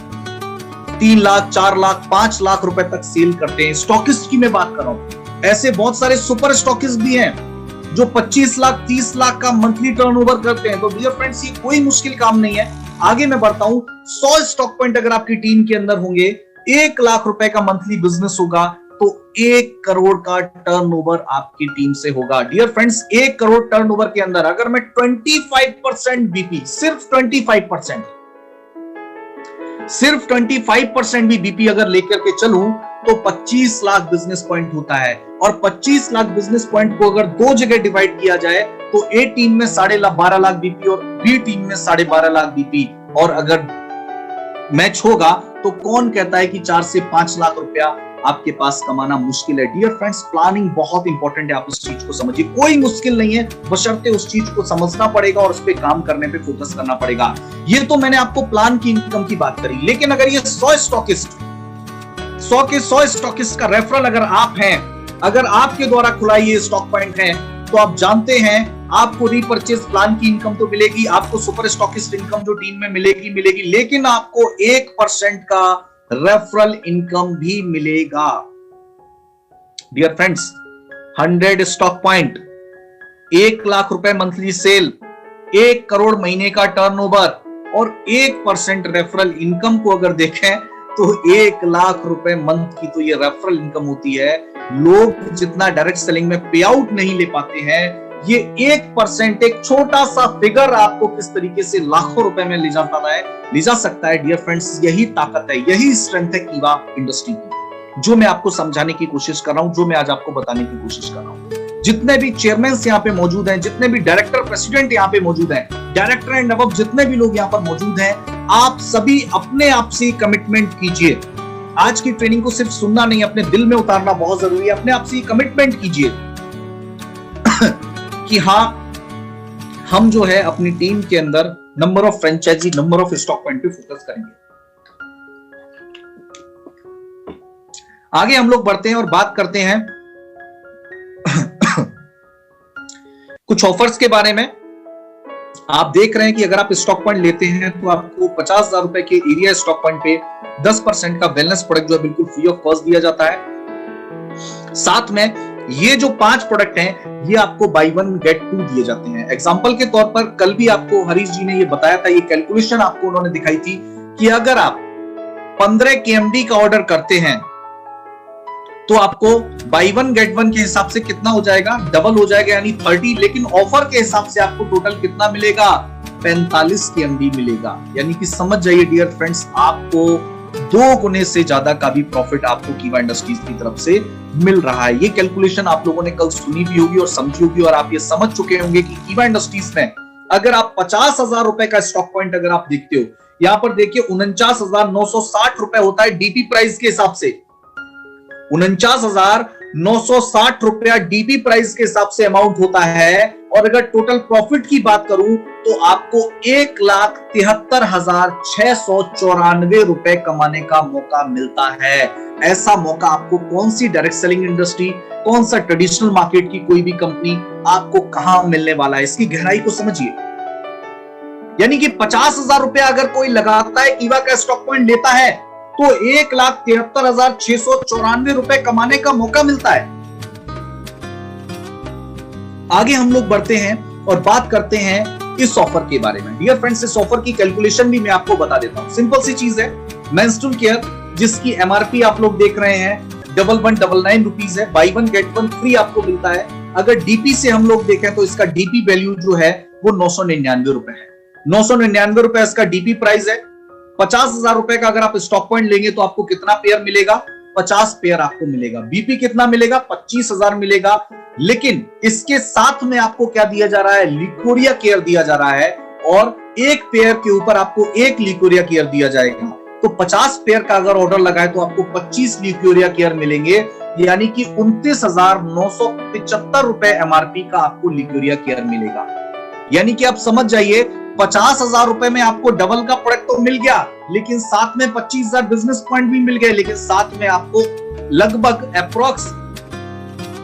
3 लाख, 4 लाख, 5 लाख रुपए तक सेल करते हैं। स्टॉकिस्ट की मैं बात कर रहा हूं। ऐसे बहुत सारे सुपर स्टॉकिस्ट भी हैं जो 25 लाख, 30 लाख का मंथली टर्नओवर करते हैं। तो डियर फ्रेंड्स, ये कोई मुश्किल काम नहीं है। आगे मैं बढ़ता हूं। 100 स्टॉक पॉइंट अगर आपकी टीम के अंदर होंगे, 1 लाख रुपए का मंथली बिजनेस होगा, तो 1 करोड़ का टर्नओवर आपकी टीम से होगा। डियर फ्रेंड्स, 1 करोड़ टर्नओवर के अंदर अगर मैं 25% बीपी, सिर्फ 25% भी बीपी अगर लेकर के चलूं, तो 25 लाख बिजनेस पॉइंट होता है। और 25 लाख बिजनेस पॉइंट को अगर 2 जगह डिवाइड किया जाए, तो ए टीम में 12.5 लाख बीपी और बी टीम में 12.5 लाख बीपी, और अगर मैच होगा तो कौन कहता है कि 4 से 5 लाख रुपया आपके पास कमाना मुश्किल है। डियर फ्रेंड्स, प्लानिंग बहुत इंपॉर्टेंट है। आप इस चीज को समझिए, कोई मुश्किल नहीं है, बशर्ते उस चीज को समझना पड़ेगा और उस पर काम करने पे फोकस करना पड़ेगा। ये तो मैंने आपको प्लान की इनकम की बात करी, लेकिन अगर ये 100 स्टॉकिस्ट का रेफरल अगर आप हैं, अगर आपके द्वारा खुला ये स्टॉक पॉइंट है, तो आप जानते हैं आपको रीपर्चेज प्लान की इनकम तो मिलेगी, आपको सुपर स्टॉकिस्ट इनकम जो टीम में मिलेगी, लेकिन आपको 1% का रेफरल इनकम भी मिलेगा। Dear friends, 100 stock point, 1 lakh रुपए मंथली सेल, 1 करोड़ महीने का टर्नओवर और 1% रेफरल इनकम को अगर देखें तो 1 लाख रुपए मंथ की तो ये रेफरल इनकम होती है। लोग जितना डायरेक्ट सेलिंग में पे आउट नहीं ले पाते हैं, ये 1%, एक छोटा सा फिगर आपको किस तरीके से लाखों रुपए में ले जा सकता है। डियर फ्रेंड्स, यही ताकत है, यही स्ट्रेंथ है कीवा इंडस्ट्री की, जो मैं आपको समझाने की कोशिश कर रहा हूं, जो मैं आज आपको बताने की कोशिश कर रहा हूं। जितने भी चेयरमैन यहाँ पे मौजूद हैं, जितने भी डायरेक्टर, प्रेसिडेंट यहाँ पे मौजूद हैं, डायरेक्टर एंड अबव जितने भी लोग यहाँ पर मौजूद हैं, आप सभी अपने आप से कमिटमेंट कीजिए। आज की ट्रेनिंग को सिर्फ सुनना नहीं, अपने दिल में उतारना बहुत जरूरी है। अपने आप से कमिटमेंट कीजिए कि हाँ, हम जो है अपनी टीम के अंदर number of franchise, number of stock point पे फोकस करेंगे। आगे हम लोग बढ़ते हैं और बात करते हैं कुछ ऑफर्स के बारे में। आप देख रहे हैं कि अगर आप स्टॉक पॉइंट लेते हैं तो आपको 50,000 रुपए के एरिया स्टॉक पॉइंट पे 10% का वेलनेस प्रोडक्ट जो है बिल्कुल फ्री ऑफ कॉस्ट दिया जाता है। साथ में ये जो 5 प्रोडक्ट हैं, ये आपको बाय 1 गेट 2 दिए जाते हैं। एग्जांपल के तौर पर कल भी आपको हरीश जी ने ये बताया था, ये कैलकुलेशन आपको उन्होंने दिखाई थी कि अगर आप 15 KMD का ऑर्डर करते हैं तो आपको बाय 1 गेट 1 के हिसाब से कितना हो जाएगा, डबल हो जाएगा, यानी 30। लेकिन ऑफर के हिसाब से आपको टोटल कितना मिलेगा, 45 KMD मिलेगा। यानी कि समझ जाइए डियर फ्रेंड्स, आपको 2 गुने से ज्यादा का भी प्रॉफिट आपको कीवा इंडस्ट्रीज की तरफ से मिल रहा है। ये कैलकुलेशन आप लोगों ने कल सुनी भी होगी और समझी होगी, और आप ये समझ चुके होंगे कि कीवा इंडस्ट्रीज में अगर आप 50,000 रुपए का स्टॉक पॉइंट अगर आप देखते हो, यहां पर देखिए 49,960 रुपए होता है डीपी प्राइस के हिसाब से। 49,960 रुपया डीपी प्राइस के हिसाब से अमाउंट होता है। और अगर टोटल प्रॉफिट की बात करूं तो आपको 1,73,694 रुपए कमाने का मौका मिलता है। ऐसा मौका आपको कौन सी डायरेक्ट सेलिंग इंडस्ट्री, कौन सा ट्रेडिशनल मार्केट की कोई भी कंपनी आपको कहां मिलने वाला है, इसकी गहराई को समझिए। यानी कि 50,000 रुपया अगर कोई लगाता है, कीवा का स्टॉक पॉइंट लेता है, तो 1,73,694 रुपए कमाने का मौका मिलता है। आगे हम लोग बढ़ते हैं और बात करते हैं इस ऑफर के बारे में। डियर फ्रेंड्स, इस ऑफर की कैलकुलेशन भी मैं आपको बता देता हूं। सिंपल सी चीज है, मेंस्ट्रुअल केयर जिसकी एमआरपी आप लोग देख रहे हैं 1199 रुपीज है, बाय 1 गेट 1 फ्री आपको मिलता है। अगर डीपी से हम लोग देखें तो इसका डीपी वैल्यू जो है वो 999 रुपए है। 999 रुपए इसका डीपी प्राइस है। 50,000 रुपए का अगर आप स्टॉक पॉइंट लेंगे तो आपको कितना पेयर मिलेगा, 50 पेयर आपको मिलेगा। बीपी कितना मिलेगा, 25,000 मिलेगा। लेकिन इसके साथ में आपको क्या दिया जा रहा है, लिकोरिया केयर दिया जा रहा है, और एक पेयर के ऊपर आपको एक लिकोरिया केयर दिया जाएगा। तो 50 पेयर का अगर ऑर्डर लगाए तो आपको 25 लिकोरिया केयर मिलेंगे, यानी कि 29,975 रुपए एमआरपी का आपको लिकोरिया केयर मिलेगा। यानी कि आप समझ जाइए 50,000 रुपए में आपको डबल का प्रोडक्ट तो मिल गया, लेकिन साथ में 25,000 बिजनेस पॉइंट भी मिल गए, लेकिन साथ में आपको लगभग अप्रोक्स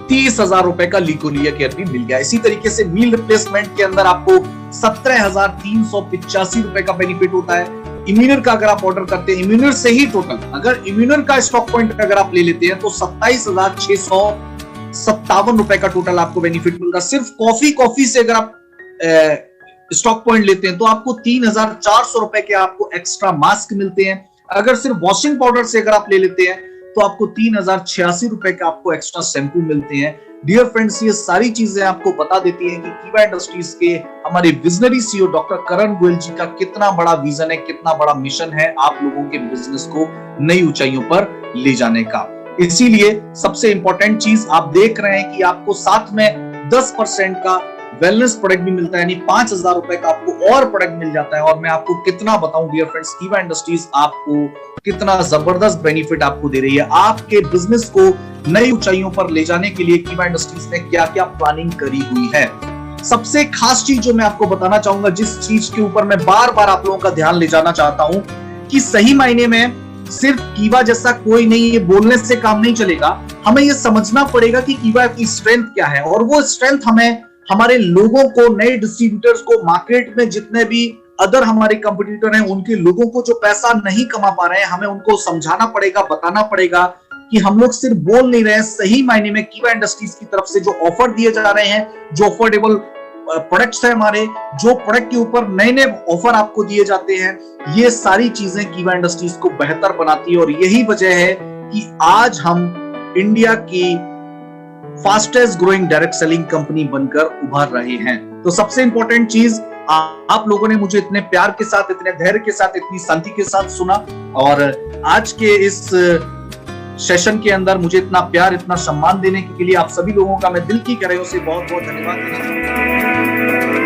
30,000 रुपए का लिकोनिया केयर भी मिल गया। इसी तरीके से मील रिप्लेसमेंट के अंदर आपको 17,385 रुपए का बेनिफिट होता है। इम्यूनर का अगर आप ऑर्डर करते हैं, इम्यूनर से ही टोटल अगर इम्यूनर का स्टॉक पॉइंट अगर आप ले लेते हैं तो 27,657 रुपए का टोटल आपको बेनिफिट मिलता है। सिर्फ कॉफी से अगर आप स्टॉक पॉइंट लेते हैं तो आपको 3,400 रुपए के आपको एक्स्ट्रा मास्क मिलते हैं। अगर सिर्फ वॉशिंग पाउडर से अगर आप ले लेते हैं तो आपको 3,086 रुपए के आपको एक्स्ट्रा शैम्पू मिलते हैं। डियर फ्रेंड्स, ये सारी चीजें आपको बता देती हैं कि कीवा इंडस्ट्रीज के हमारे विजनरी सीईओ डॉक्टर करण गोयल जी का कितना बड़ा विजन है, कितना बड़ा मिशन है आप लोगों के बिजनेस को नई ऊंचाइयों पर ले जाने का। इसीलिए सबसे इंपॉर्टेंट चीज आप देख रहे हैं कि आपको साथ में 10% का वेलनेस प्रोडक्ट भी मिलता है, यानी 5,000 रुपए का आपको और प्रोडक्ट मिल जाता है। और मैं आपको कितना बताऊं डियर फ्रेंड्स, कीवा इंडस्ट्रीज आपको कितना जबरदस्त बेनिफिट आपको दे रही है। आपके बिजनेस को नई ऊंचाइयों पर ले जाने के लिए कीवा इंडस्ट्रीज ने क्या क्या प्लानिंग करी हुई है। सबसे खास चीज जो मैं आपको बताना चाहूंगा, जिस चीज के ऊपर मैं बार बार आप लोगों का ध्यान ले जाना चाहता हूं, कि सही मायने में सिर्फ कीवा जैसा कोई नहीं, ये बोलने से काम नहीं चलेगा। हमें ये समझना पड़ेगा कि कीवा की स्ट्रेंथ क्या है, और वो स्ट्रेंथ हमें हमारे लोगों को, नए डिस्ट्रीब्यूटर्स को, मार्केट में जितने भी अदर हमारे कंपटीटर हैं उनके लोगों को जो पैसा नहीं कमा पा रहे हैं, हमें उनको समझाना पड़ेगा, बताना पड़ेगा कि हम लोग सिर्फ बोल नहीं रहे हैं। सही मायने में कीवा इंडस्ट्रीज की तरफ से जो ऑफर दिए जा रहे हैं, जो अफोर्डेबल प्रोडक्ट्स है हमारे, जो प्रोडक्ट के ऊपर नए नए ऑफर आपको दिए जाते हैं, ये सारी चीजें कीवा इंडस्ट्रीज को बेहतर बनाती है। और यही वजह है कि आज हम इंडिया की fastest growing direct selling company बनकर उभर रहे हैं। तो सबसे इंपॉर्टेंट चीज, आप लोगों ने मुझे इतने प्यार के साथ, इतने धैर्य के साथ, इतनी शांति के साथ सुना, और आज के इस सेशन के अंदर मुझे इतना प्यार, इतना सम्मान देने के लिए आप सभी लोगों का मैं दिल की गहराइयों से बहुत बहुत धन्यवाद देना चाहूंगा।